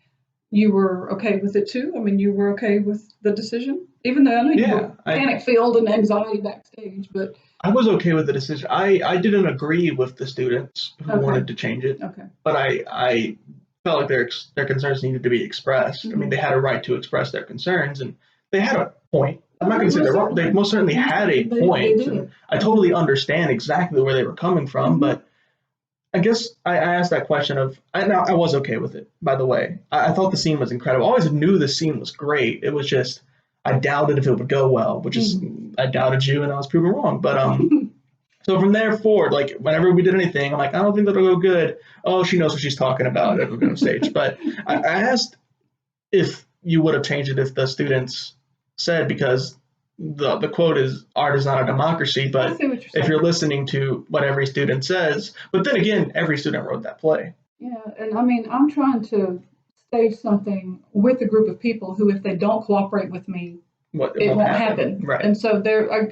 you were okay with it too? I mean, you were okay with the decision? Even though I know you were panic-filled and anxiety backstage, but... I was okay with the decision. I didn't agree with the students who wanted to change it. Okay. But I felt like their concerns needed to be expressed. I mean, they had a right to express their concerns, and they had a point. I'm not going to say they're wrong. They most certainly had a point. They did. I totally understand exactly where they were coming from, but I guess I asked that question I was okay with it, by the way. I thought the scene was incredible. I always knew the scene was great. It was just, I doubted if it would go well, which is, I doubted you and I was proven wrong. But so from there forward, like whenever we did anything, I'm like, I don't think that'll go good. Oh, she knows what she's talking about if we're going to stage. But I asked if you would have changed it if the students said, because the quote is, art is not a democracy, but if you're listening to what every student says, but then again, every student wrote that play. Yeah, and I mean, I'm trying to stage something with a group of people who, if they don't cooperate with me, it won't happen. Right. And so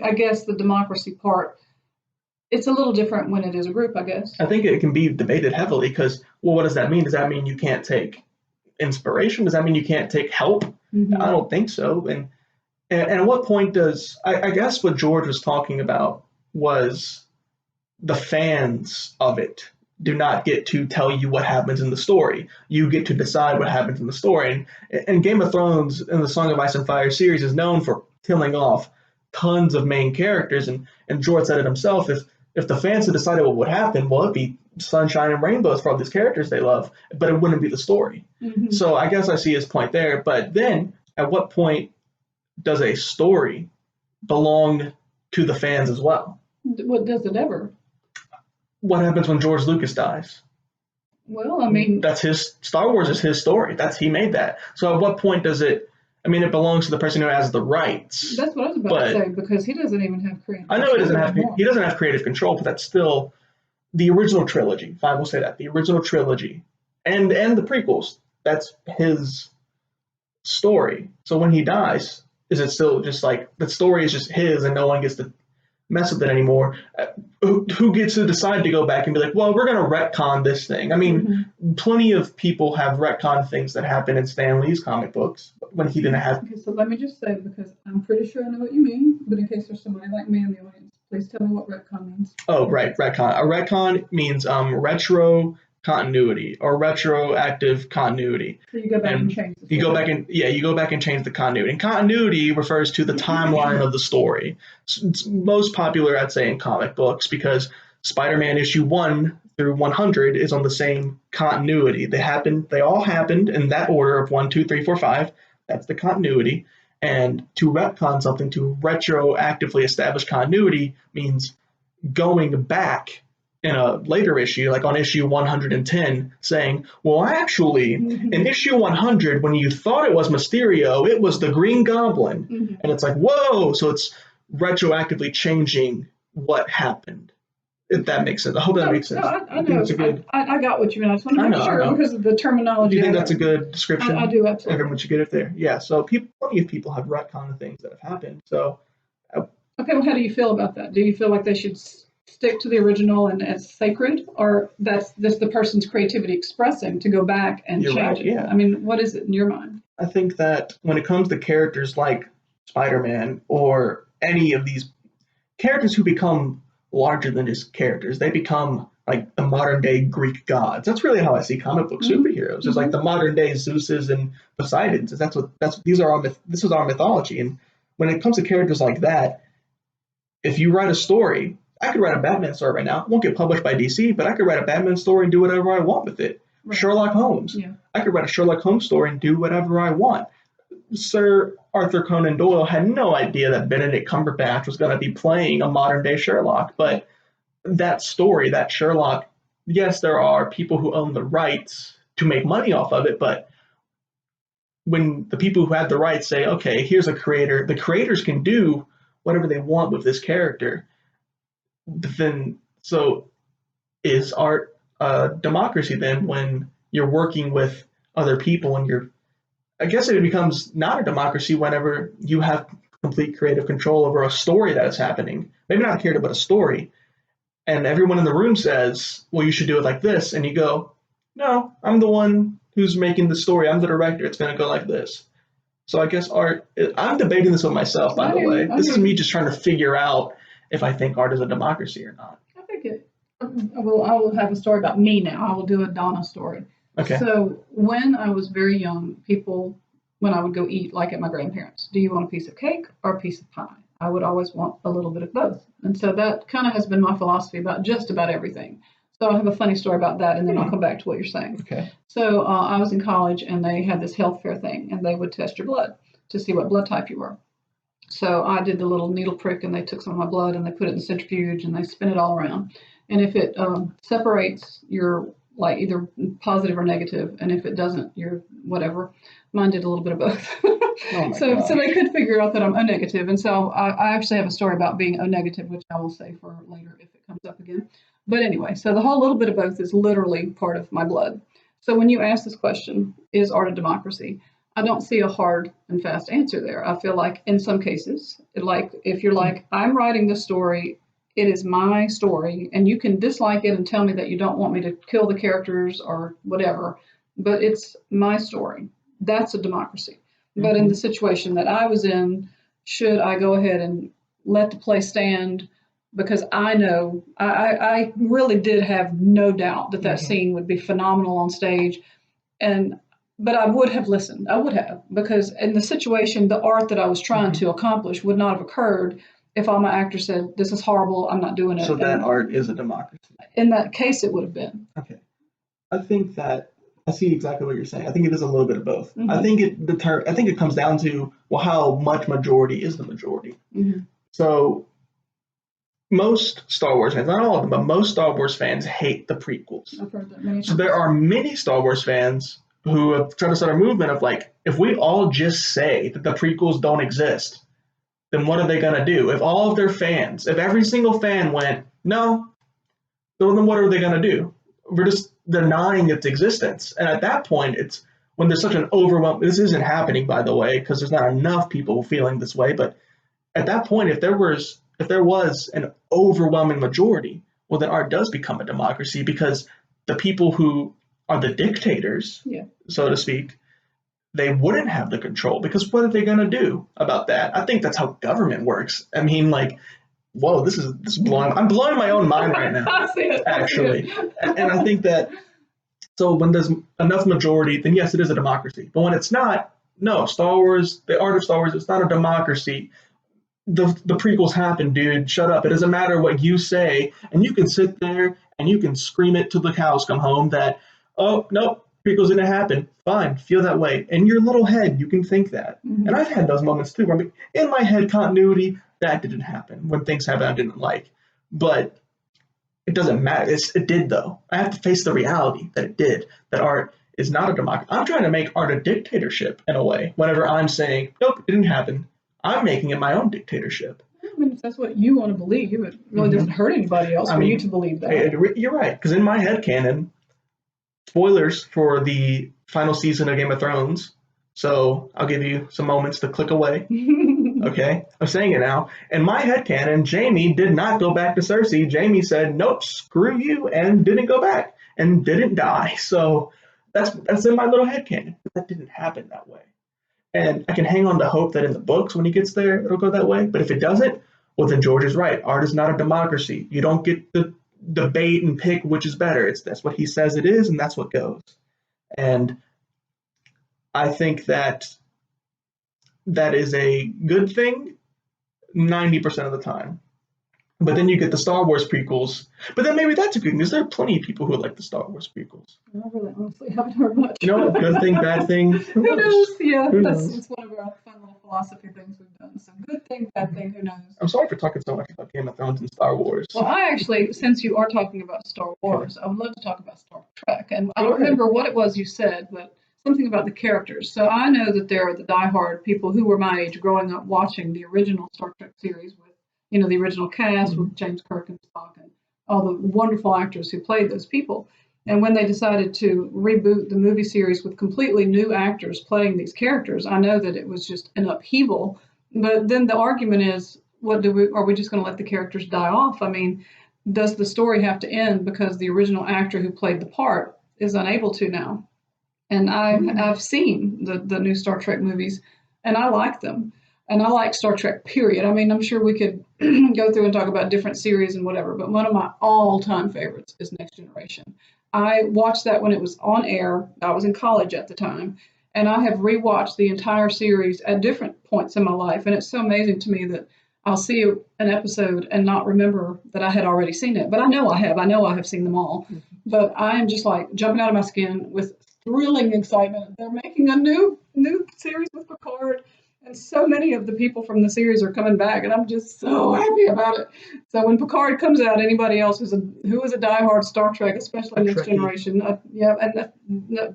I guess the democracy part, it's a little different when it is a group, I guess. I think it can be debated heavily because, well, what does that mean? Does that mean you can't take inspiration? Does that mean you can't take help? I don't think so. And at what point does, I guess what George was talking about was the fans of it do not get to tell you what happens in the story. You get to decide what happens in the story. And Game of Thrones and the Song of Ice and Fire series is known for killing off tons of main characters. And George said it himself, if the fans had decided what would happen, well, it'd be sunshine and rainbows for all these characters they love, but it wouldn't be the story. So I guess I see his point there. But then at what point does a story belong to the fans as well? What does it ever? What happens when George Lucas dies? Well, I mean, that's Star Wars is his story. He made that. So at what point does it, I mean, it belongs to the person who has the rights. That's what I was about to say, because he doesn't even have creative control. I know he doesn't have creative control, but that's still the original trilogy. If I will say that, the original trilogy and the prequels, that's his story. So when he dies, is it still just like the story is just his and no one gets to mess with it anymore? Who gets to decide to go back and be like, well, we're going to retcon this thing? I mean, plenty of people have retconned things that happen in Stan Lee's comic books when he didn't have. Okay, so let me just say, because I'm pretty sure I know what you mean, but in case there's somebody like me in the audience, please tell me what retcon means. Oh, right, retcon. A retcon means retro continuity or retroactive continuity. So you go back and change the story. You go back and change the continuity. And continuity refers to the timeline of the story. It's most popular, I'd say, in comic books because Spider-Man issue 1 through 100 is on the same continuity. They all happened in that order of 1, 2, 3, 4, 5. That's the continuity. And to retcon something, to retroactively establish continuity, means going back in a later issue, like on issue 110, saying, well, actually, in issue 100, when you thought it was Mysterio, it was the Green Goblin. And it's like, whoa! So it's retroactively changing what happened, if that makes sense. I hope that makes sense. No, I know. I got what you mean. I just want to make sure because of the terminology. Do you think that's a good description? I do, absolutely. Everyone should get it there. Yeah, so plenty of people have retconned things that have happened. So, okay, well, how do you feel about that? Do you feel like they should stick to the original and as sacred, or that's the person's creativity expressing to go back and change it? Yeah. I mean, what is it in your mind? I think that when it comes to characters like Spider-Man or any of these characters who become larger than just characters, they become like the modern day Greek gods. That's really how I see comic book superheroes. It's like the modern day Zeuses and Poseidons. This is our mythology. And when it comes to characters like that, if you write a story, I could write a Batman story right now. It won't get published by DC, but I could write a Batman story and do whatever I want with it. Right. Sherlock Holmes. Yeah. I could write a Sherlock Holmes story and do whatever I want. Sir Arthur Conan Doyle had no idea that Benedict Cumberbatch was going to be playing a modern day Sherlock, but that story, that Sherlock, yes, there are people who own the rights to make money off of it, but when the people who had the rights say, okay, here's a creator, the creators can do whatever they want with this character, then so is art a democracy then when you're working with other people and I guess it becomes not a democracy whenever you have complete creative control over a story that is happening. Maybe not a character, but a story. And everyone in the room says, well, you should do it like this. And you go, no, I'm the one who's making the story. I'm the director. It's going to go like this. So I guess art, I'm debating this with myself, by the way. This is me just trying to figure out if I think art is a democracy or not. I think it, well, I will have a story about me now. I will do a Donna story. Okay. So when I was very young, people, when I would go eat, like at my grandparents, do you want a piece of cake or a piece of pie? I would always want a little bit of both. And so that kind of has been my philosophy about just about everything. So I have a funny story about that, and then I'll come back to what you're saying. Okay. So I was in college, and they had this health fair thing, and they would test your blood to see what blood type you were. So I did the little needle prick, and they took some of my blood, and they put it in the centrifuge, and they spin it all around. And if it separates your like either positive or negative, and if it doesn't, you're whatever. Mine did a little bit of both. So they could figure out that I'm O negative, and so I actually have a story about being O negative, which I will say for later if it comes up again. But anyway, so the whole little bit of both is literally part of my blood. So when you ask this question, is art a democracy? I don't see a hard and fast answer there. I feel like in some cases, like if you're like, I'm writing this story, it is my story, and you can dislike it and tell me that you don't want me to kill the characters or whatever, but it's my story. That's a democracy. But in the situation that I was in, should I go ahead and let the play stand? Because I know I really did have no doubt that scene would be phenomenal on stage, but I would have listened. I would have, because in the situation, the art that I was trying to accomplish would not have occurred if all my actors said, this is horrible, I'm not doing it. So that art is a democracy. In that case, it would have been. Okay. I think that I see exactly what you're saying. I think it is a little bit of both. I think it comes down to, well, how much majority is the majority. So most Star Wars fans, not all of them, but most Star Wars fans hate the prequels. I've heard that many times. So there are many Star Wars fans who have tried to start a movement of like, if we all just say that the prequels don't exist, then what are they going to do? If all of their fans, if every single fan went, no, then what are they going to do? We're just denying its existence. And at that point, it's when there's such an overwhelm. This isn't happening, by the way, because there's not enough people feeling this way. But at that point, if there was an overwhelming majority, well, then art does become a democracy, because the people who are the dictators, so to speak, they wouldn't have the control, because what are they going to do about that? I think that's how government works. I mean, like, whoa, this is blowing. I'm blowing my own mind right now. I see it. Actually, and I think that so when there's enough majority, then yes, it is a democracy. But when it's not, no, Star Wars, the art of Star Wars, it's not a democracy. The prequels happen, dude. Shut up. It doesn't matter what you say, and you can sit there and you can scream it till the cows come home that, oh nope, prequels didn't happen. Fine, feel that way. In your little head, you can think that. And I've had those moments too, where in my head, continuity, that didn't happen. When things happen I didn't like. But it doesn't matter. It did, though. I have to face the reality that it did, that art is not a democracy. I'm trying to make art a dictatorship in a way. Whenever I'm saying, nope, it didn't happen, I'm making it my own dictatorship. I mean, if that's what you want to believe, it really doesn't hurt anybody else for you to believe that. You're right, because in my head canon, spoilers for the final season of Game of Thrones, so I'll give you some moments to click away. Okay, I'm saying it now. In my headcanon, Jaime did not go back to Cersei. Jaime said, nope, screw you, and didn't go back, and didn't die. So that's in my little headcanon. That didn't happen that way. And I can hang on to hope that in the books, when he gets there, it'll go that way. But if it doesn't, well, then George is right. Art is not a democracy. You don't get to debate and pick which is better. That's what he says it is, and that's what goes. And I think that is a good thing 90% of the time. But then you get the Star Wars prequels. But then maybe that's a good thing, because there are plenty of people who like the Star Wars prequels. I really honestly haven't heard much. You know what? Good thing, bad thing. Who knows? Yeah, Who that's knows? it's one of our fun little philosophy things we've done. So good thing, bad thing, who knows? I'm sorry for talking so much about Game of Thrones and Star Wars. Well, I actually, since you are talking about Star Wars, I would love to talk about Star Trek. And I Go don't ahead. remember what it was you said, but something about the characters. So I know that there are the diehard people who were my age growing up watching the original Star Trek series with, the original cast with James Kirk and Spock and all the wonderful actors who played those people. And when they decided to reboot the movie series with completely new actors playing these characters, I know that it was just an upheaval. But then the argument is, are we just going to let the characters die off? I mean, does the story have to end because the original actor who played the part is unable to now? And I've seen the new Star Trek movies, and I like them. And I like Star Trek, period. I mean, I'm sure we could go through and talk about different series and whatever, but one of my all-time favorites is Next Generation. I watched that when it was on air. I was in college at the time, and I have rewatched the entire series at different points in my life. And it's so amazing to me that I'll see an episode and not remember that I had already seen it. But I know I have. I know I have seen them all. But I am just like jumping out of my skin with thrilling excitement. They're making a new series with Picard, and so many of the people from the series are coming back, and I'm just so happy about it. So when Picard comes out, anybody else who is a diehard Star Trek, especially Next Generation,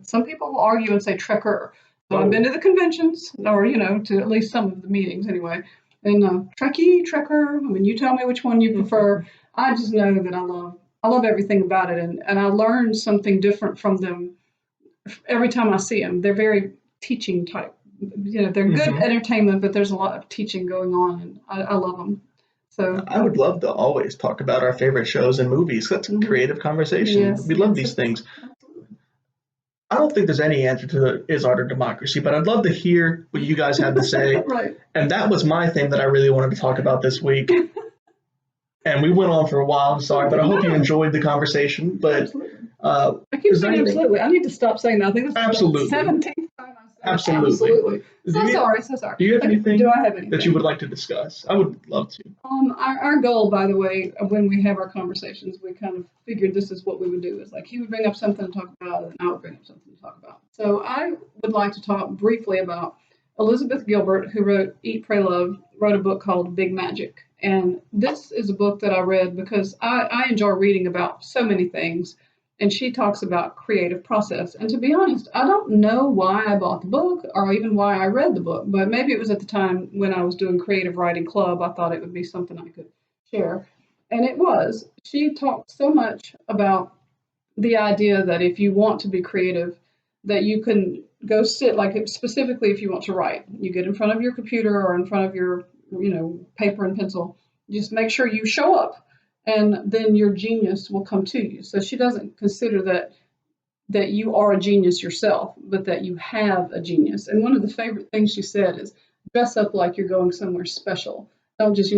some people will argue and say Trekker. So I've been to the conventions, or to at least some of the meetings anyway. And Trekkie, Trekker. I mean, you tell me which one you prefer. I just know that I love everything about it, and I learn something different from them every time I see them. They're very teaching type. They're good entertainment, but there's a lot of teaching going on, and I love them. So I would love to always talk about our favorite shows and movies. That's a creative conversation. Yes, we love these things. Absolutely. I don't think there's any answer to is art or democracy, but I'd love to hear what you guys have to say. Right. And that was my thing that I really wanted to talk about this week. And we went on for a while. I'm sorry, but I hope you enjoyed the conversation. But I keep saying absolutely. I need to stop saying that. I think this is absolutely. the 17th time I said absolutely. So sorry. Do you have anything? Do I have anything that you would like to discuss? I would love to. Our goal, by the way, when we have our conversations, we kind of figured this is what we would do. Is like he would bring up something to talk about, and I would bring up something to talk about. So I would like to talk briefly about Elizabeth Gilbert, who wrote Eat, Pray, Love, wrote a book called Big Magic. And this is a book that I read because I enjoy reading about so many things. And she talks about creative process. And to be honest, I don't know why I bought the book or even why I read the book, but maybe it was at the time when I was doing Creative Writing Club. I thought it would be something I could share. And it was. She talked so much about the idea that if you want to be creative, that you can go sit, like specifically if you want to write, you get in front of your computer or in front of your, paper and pencil, just make sure you show up. And then your genius will come to you. So she doesn't consider that you are a genius yourself, but that you have a genius. And one of the favorite things she said is dress up like you're going somewhere special. Don't just,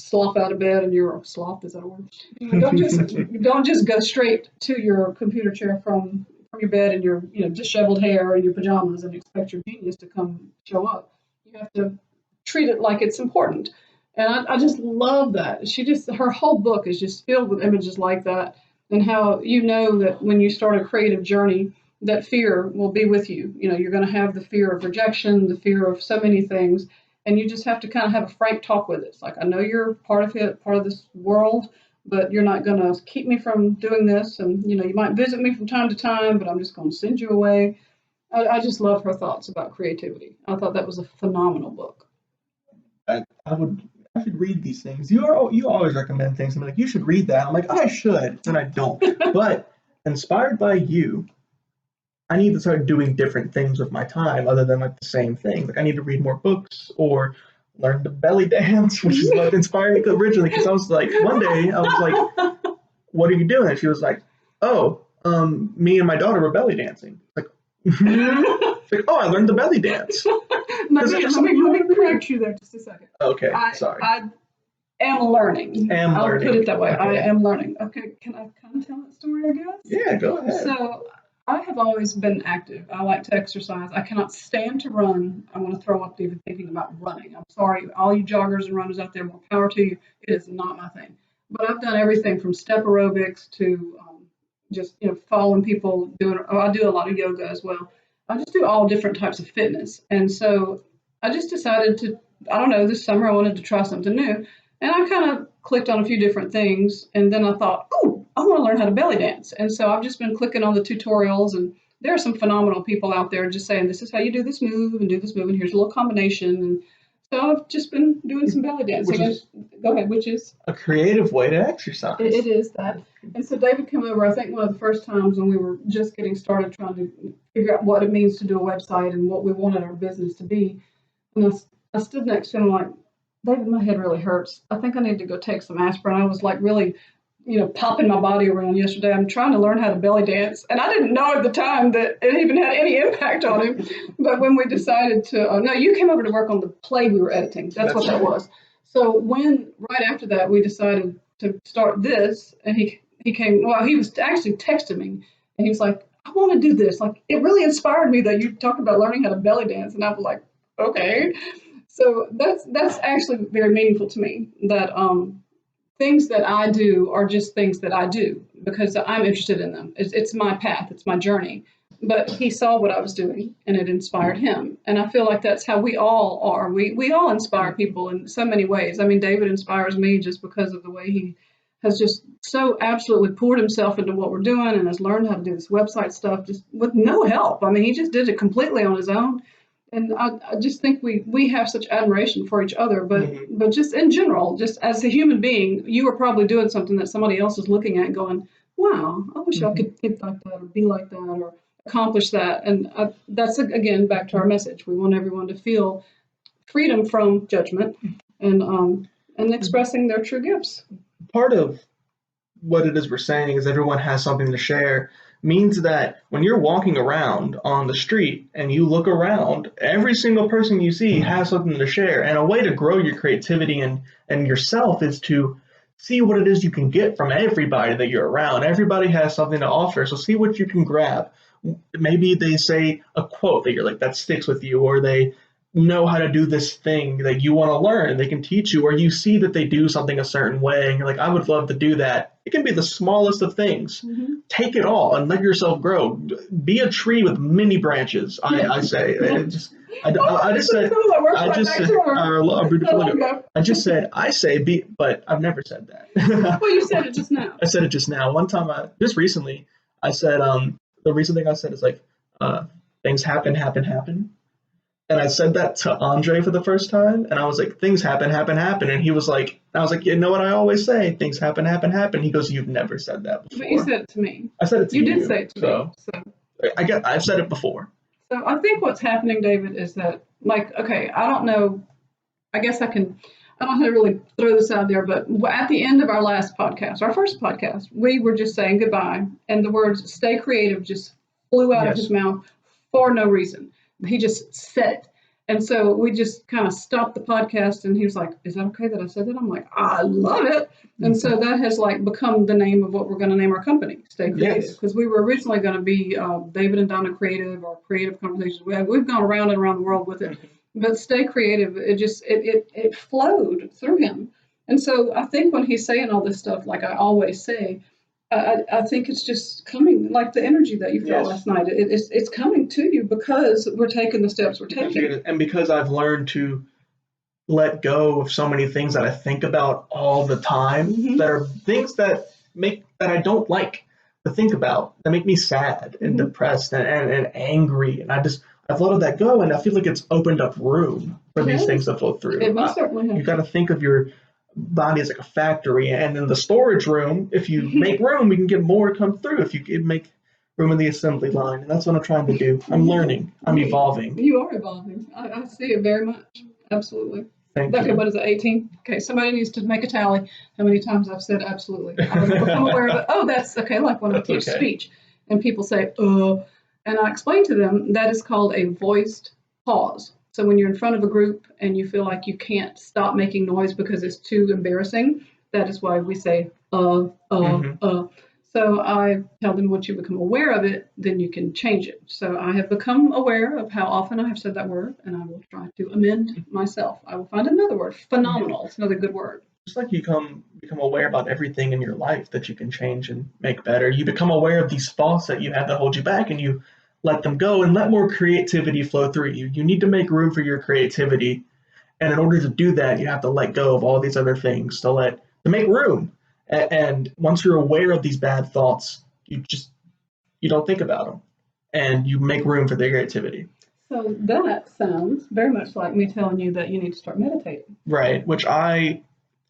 slough out of bed and you're sloth, is that a word? Don't just go straight to your computer chair from your bed and your disheveled hair and your pajamas and expect your genius to come show up. You have to treat it like it's important. And I just love that. Her whole book is just filled with images like that, and how that when you start a creative journey, that fear will be with you. You're going to have the fear of rejection, the fear of so many things, and you just have to kind of have a frank talk with it. It's like, I know you're part of it, part of this world, but you're not going to keep me from doing this. And, you might visit me from time to time, but I'm just going to send you away. I just love her thoughts about creativity. I thought that was a phenomenal book. I should read these things. You always recommend things. I'm like, you should read that. I'm like, I should, and I don't. But inspired by you, I need to start doing different things with my time other than like the same thing. Like I need to read more books or learn to belly dance, which is what inspired me originally. Because I was like, one day I was like, "What are you doing?" And she was like, "Oh, me and my daughter were belly dancing." Like, oh, I learned the belly dance. Let me correct you there just a second. Okay, sorry. I am learning. I'll put it that way. Okay. I am learning. Okay, can I kind of tell that story, I guess? Yeah, go ahead. So I have always been active. I like to exercise. I cannot stand to run. I want to throw up even thinking about running. I'm sorry, all you joggers and runners out there, more power to you. It is not my thing. But I've done everything from step aerobics to just following people doing. Oh, I do a lot of yoga as well. I just do all different types of fitness, and so I just decided to. I don't know. This summer I wanted to try something new, and I kind of clicked on a few different things, and then I thought, oh, I want to learn how to belly dance, and so I've just been clicking on the tutorials, and there are some phenomenal people out there just saying this is how you do this move and do this move, and here's a little combination, and so I've just been doing some belly dancing. Go ahead, which is a creative way to exercise. It is that. And so David came over, I think one of the first times when we were just getting started trying to figure out what it means to do a website and what we wanted our business to be. And I stood next to him like, David, my head really hurts. I think I need to go take some aspirin. I was like really, popping my body around yesterday. I'm trying to learn how to belly dance. And I didn't know at the time that it even had any impact on him. But when we decided to, no, you came over to work on the play we were editing. That's what that was. So right after that, we decided to start this, and he came, well, he was actually texting me, and he was like, I want to do this. Like, it really inspired me that you talked about learning how to belly dance. And I was like, okay. So that's actually very meaningful to me, that things that I do are just things that I do because I'm interested in them. It's my path. It's my journey. But he saw what I was doing, and it inspired him. And I feel like that's how we all are. We all inspire people in so many ways. I mean, David inspires me just because of the way he has just so absolutely poured himself into what we're doing and has learned how to do this website stuff just with no help. I mean, he just did it completely on his own. And I just think we have such admiration for each other, but just in general, just as a human being, you are probably doing something that somebody else is looking at and going, wow, I wish I could think like that or be like that or accomplish that. And that's, again, back to our message. We want everyone to feel freedom from judgment and expressing their true gifts. Part of what it is we're saying is everyone has something to share means that when you're walking around on the street and you look around, every single person you see has something to share. And a way to grow your creativity and yourself is to see what it is you can get from everybody that you're around. Everybody has something to offer, so see what you can grab. Maybe they say a quote that you're like, that sticks with you, or they know how to do this thing that you want to learn. They can teach you, or you see that they do something a certain way and you're like, I would love to do that. It can be the smallest of things. Take it all and let yourself grow. Be a tree with many branches. I say I say be, but I've never said that. Well, you said it just now. I said it just now. One time, just recently, I said the recent thing I said is like things happen. And I said that to Andre for the first time, and I was like, things happen. And he was like, I was like, you know what I always say? Things happen. He goes, you've never said that before. But you said it to me. I said it to you. You did say it to me. So I've said it before. So I think what's happening, David, is that, like, okay, I don't know. I guess I don't know how to really throw this out there, but at the end of our last podcast, our first podcast, we were just saying goodbye, and the words "stay creative" just flew out of his mouth for no reason. He just said it. And so we just kind of stopped the podcast, and he was like, is that okay that I said that? I'm like, I love it. And so that has like become the name of what we're going to name our company, Stay Creative. Because we were originally going to be David and Donna Creative or Creative Conversations. We've gone around and around the world with it. But Stay Creative, it flowed through him. And so I think when he's saying all this stuff, like I always say, I think it's just coming, like the energy that you felt last night. It's coming to you because we're taking the steps we're taking. And because I've learned to let go of so many things that I think about all the time, that are things that I don't like to think about, that make me sad and depressed and angry. And I've let that go, and I feel like it's opened up room for these things to flow through. It most certainly has. You got to think of your body is like a factory, and in the storage room, if you make room, we can get more come through if you make room in the assembly line. And that's what I'm trying to do. I'm learning. I'm evolving. You are evolving. I see it very much. Absolutely. Thank you. Okay, what is it, 18? Okay, somebody needs to make a tally how many times I've said absolutely. I've become aware of it. Oh, that's okay, like when I teach speech and people say, and I explain to them that is called a voiced pause. So when you're in front of a group and you feel like you can't stop making noise because it's too embarrassing, that is why we say, So I tell them once you become aware of it, then you can change it. So I have become aware of how often I have said that word, and I will try to amend myself. I will find another word. Phenomenal. It's another good word. just like you become aware about everything in your life that you can change and make better. You become aware of these thoughts that you have that hold you back, and you let them go and let more creativity flow through you. You need to make room for your creativity, and in order to do that, you have to let go of all these other things to make room. And once you're aware of these bad thoughts, you don't think about them, and you make room for their creativity. So that sounds very much like me telling you that you need to start meditating. Right, which I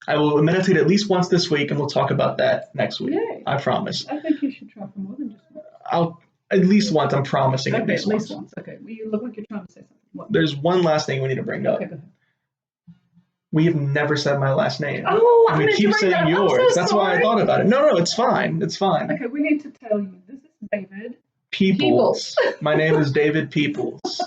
will meditate at least once this week, and we'll talk about that next week. Yay. I promise. I think you should try for more than just once. I'll at least once. I'm promising Okay, at least once. Okay, well, you look like you're trying to say something. What? There's one last thing we need to bring up. Okay, go ahead. We have never said my last name. Oh, and we keep saying yours. That's why I thought about it. No, it's fine. It's fine. Okay, we need to tell you. This is David Peoples. My name is David Peoples.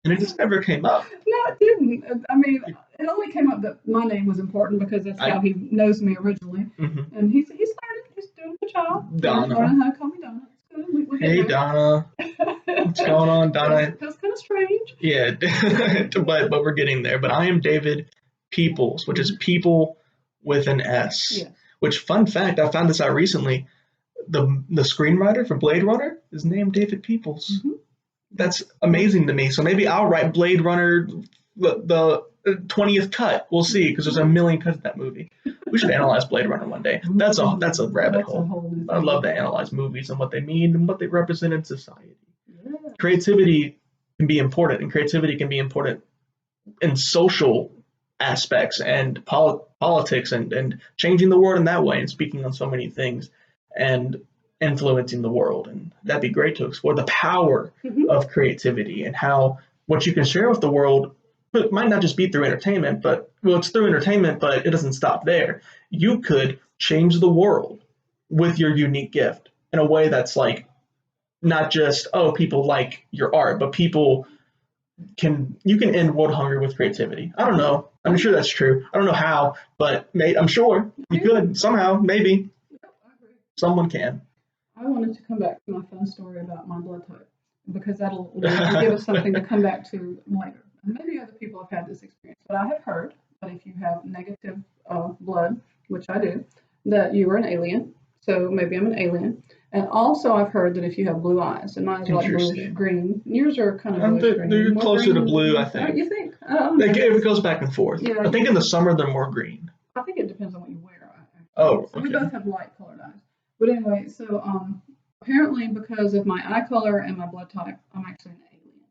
And it just never came up. No, it didn't. I mean, it only came up that my name was important because that's how he knows me originally. Mm-hmm. And he's learning. He's doing a good job. Donna. He's learning how to call me Donna. It's good. Hey, Donna. What's going on, Donna? That's kind of strange. Yeah, but we're getting there. But I am David Peoples, which is people with an S. Yeah. Which, fun fact, I found this out recently. The screenwriter for Blade Runner is named David Peoples. Mm-hmm. That's amazing to me. So maybe I'll write Blade Runner the 20th cut. We'll see, because there's a million cuts in that movie. We should analyze Blade Runner one day. That's a rabbit hole. I love to analyze movies and what they mean and what they represent in society. Yeah. Creativity can be important, and creativity can be important in social aspects and politics and changing the world in that way and speaking on so many things and influencing the world. And that'd be great to explore the power of creativity and how what you can share with the world. But it might not just be through entertainment, it's through entertainment, but it doesn't stop there. You could change the world with your unique gift in a way that's like not just, people like your art, but you can end world hunger with creativity. I don't know. I'm sure that's true. I don't know how, but I'm sure you could somehow, maybe. Someone can. I wanted to come back to my fun story about my blood type because that'll give us something to come back to later. And maybe other people have had this experience, but I have heard that if you have negative blood, which I do, that you are an alien. So maybe I'm an alien. And also I've heard that if you have blue eyes, and mine are like bluish green. Yours are kind of bluish green. They're closer to blue, I think. You think? It goes back and forth. Yeah, I think in the summer they're more green. I think it depends on what you wear. Oh, so we both have light colored eyes. But anyway, so apparently because of my eye color and my blood type, I'm actually an alien.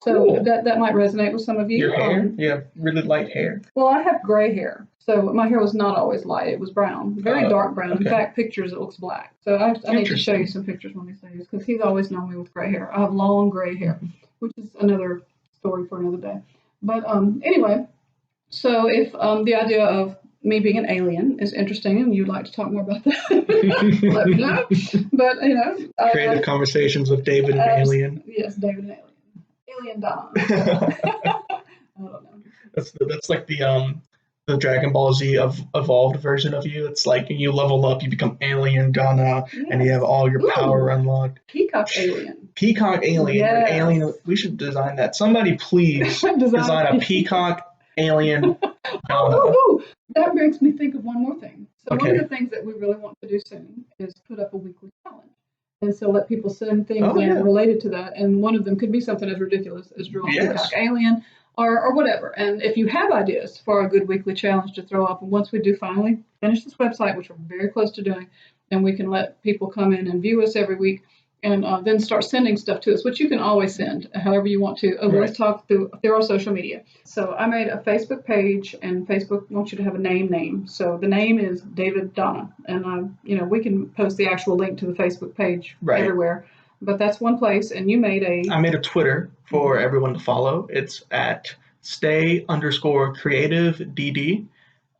So cool. that might resonate with some of you. Your hair? You have really light hair. Well, I have gray hair. So my hair was not always light. It was brown, very dark brown. Okay. In fact, pictures it looks black. So I need to show you some pictures one of these days because he's always known me with gray hair. I have long gray hair, which is another story for another day. But anyway, so if the idea of me being an alien is interesting and you'd like to talk more about that, let me know. But, creative conversations with David and Alien. Yes, David and Alien. Alien Donna. I don't know. That's like the Dragon Ball Z evolved version of you. It's like you level up, you become Alien Donna, and you have all your power unlocked. Peacock Alien. Peacock Alien. Yes. Alien. We should design that. Somebody please design a Peacock Alien Donna. Oh, that makes me think of one more thing. So one of the things that we really want to do soon is put up a weekly challenge. And so let people send things in related to that. And one of them could be something as ridiculous as drawing Peacock Alien or whatever. And if you have ideas for a good weekly challenge to throw up, and once we do finally finish this website, which we're very close to doing, and we can let people come in and view us every week, and then start sending stuff to us, which you can always send however you want to. Let's talk through our social media. So I made a Facebook page, and Facebook wants you to have a name. So the name is David Donna, and we can post the actual link to the Facebook page everywhere. But that's one place, and I made a Twitter for everyone to follow. It's at stay_creative_DD.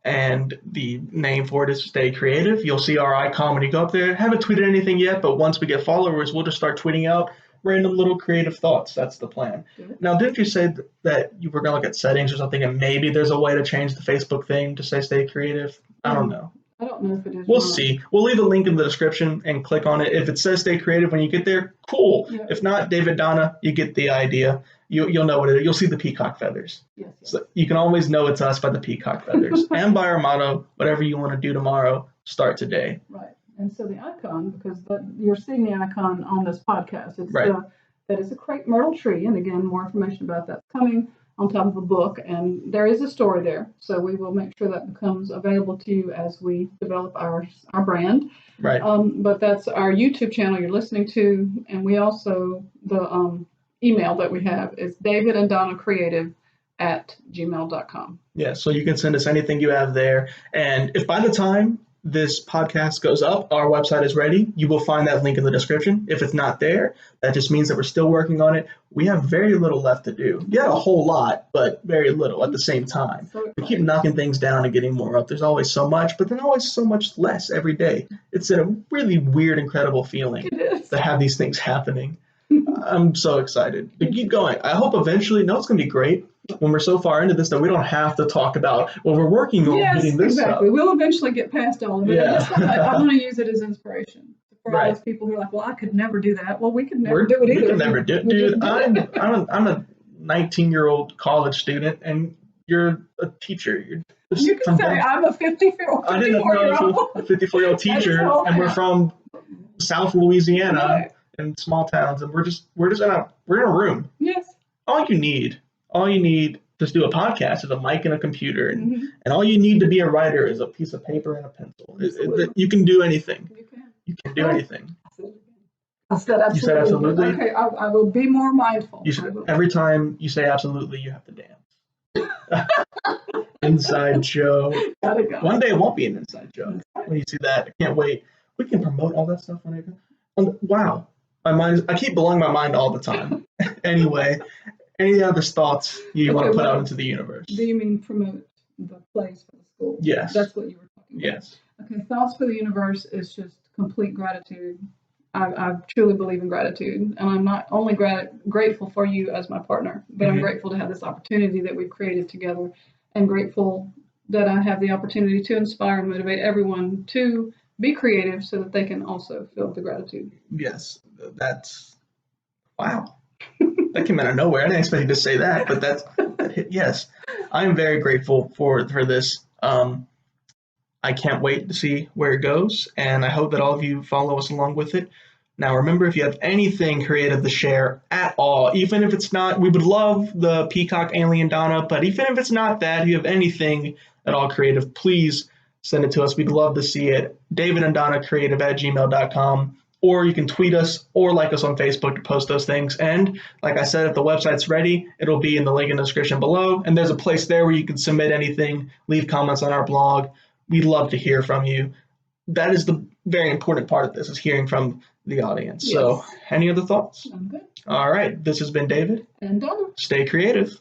And the name for it is Stay Creative. You'll see our icon when you go up there. Haven't tweeted anything yet, but once we get followers, we'll just start tweeting out random little creative thoughts. That's the plan. Now, didn't you say that you were going to look at settings or something, and maybe there's a way to change the Facebook thing to say Stay Creative? I don't know. I don't know if it is. We'll see. We'll leave a link in the description and click on it. If it says stay creative when you get there, cool. Yeah. If not, David, Donna, you get the idea. You'll know what it is. You'll see the peacock feathers. Yes. So you can always know it's us by the peacock feathers and by our motto, whatever you want to do tomorrow, start today. Right. And so the icon, because you're seeing the icon on this podcast, it's right. That is a crepe myrtle tree. And again, more information about that's coming on top of a book. And there is a story there. So we will make sure that becomes available to you as we develop our brand. Right. But that's our YouTube channel you're listening to. And we also, the email that we have is davidanddonnacreative@gmail.com. Yeah, so you can send us anything you have there. And if by the time this podcast goes up, our website is ready, you will find that link in the description. If it's not there, that just means that we're still working on it. We have very little left to do. Yeah, a whole lot, but very little at the same time. We keep knocking things down and getting more up. There's always so much, but then always so much less every day. It's a really weird, incredible feeling to have these things happening. I'm so excited. But keep going. I hope eventually, it's going to be great when we're so far into this that we don't have to talk about, we're working on getting this exactly. up. We'll eventually get past all of it. Yeah. I want to use it as inspiration for all those people who are like, well, I could never do that. Well, we could never do it either. We could never do it. Dude, I'm a 19-year-old college student, and you're a teacher. You can say I'm a 54-year-old. I didn't know I was a 54-year-old teacher, and we're from South Louisiana. Right. In small towns, and we're in a room. Yes. All you need to do a podcast is a mic and a computer, and all you need to be a writer is a piece of paper and a pencil. You can do anything. You can do anything. I said absolutely. You said absolutely. Okay, I will be more mindful. Every time you say absolutely, you have to dance. Inside joke. One day it won't be an inside joke. When you see that, I can't wait. We can promote all that stuff on it. Wow. I keep blowing my mind all the time. Anyway, any other thoughts you want to put out into the universe? Do you mean promote the place for the school? Yes. That's what you were talking about. Yes. Okay, thoughts for the universe is just complete gratitude. I truly believe in gratitude. And I'm not only grateful for you as my partner, but I'm grateful to have this opportunity that we've created together, and grateful that I have the opportunity to inspire and motivate everyone to be creative so that they can also feel the gratitude. Yes, that's wow. That came out of nowhere. I didn't expect you to say that, but yes. I'm very grateful for this. I can't wait to see where it goes, and I hope that all of you follow us along with it. Now, remember, if you have anything creative to share at all, even if it's not, we would love the Peacock Alien Donna, but even if it's not that, if you have anything at all creative, please send it to us. We'd love to see it. davidanddonnacreative@gmail.com, or you can tweet us or like us on Facebook to post those things. And like I said, if the website's ready, it'll be in the link in the description below. And there's a place there where you can submit anything, leave comments on our blog. We'd love to hear from you. That is the very important part of this, is hearing from the audience. Yes. So any other thoughts? I'm good. All right. This has been David and Donna. Stay creative.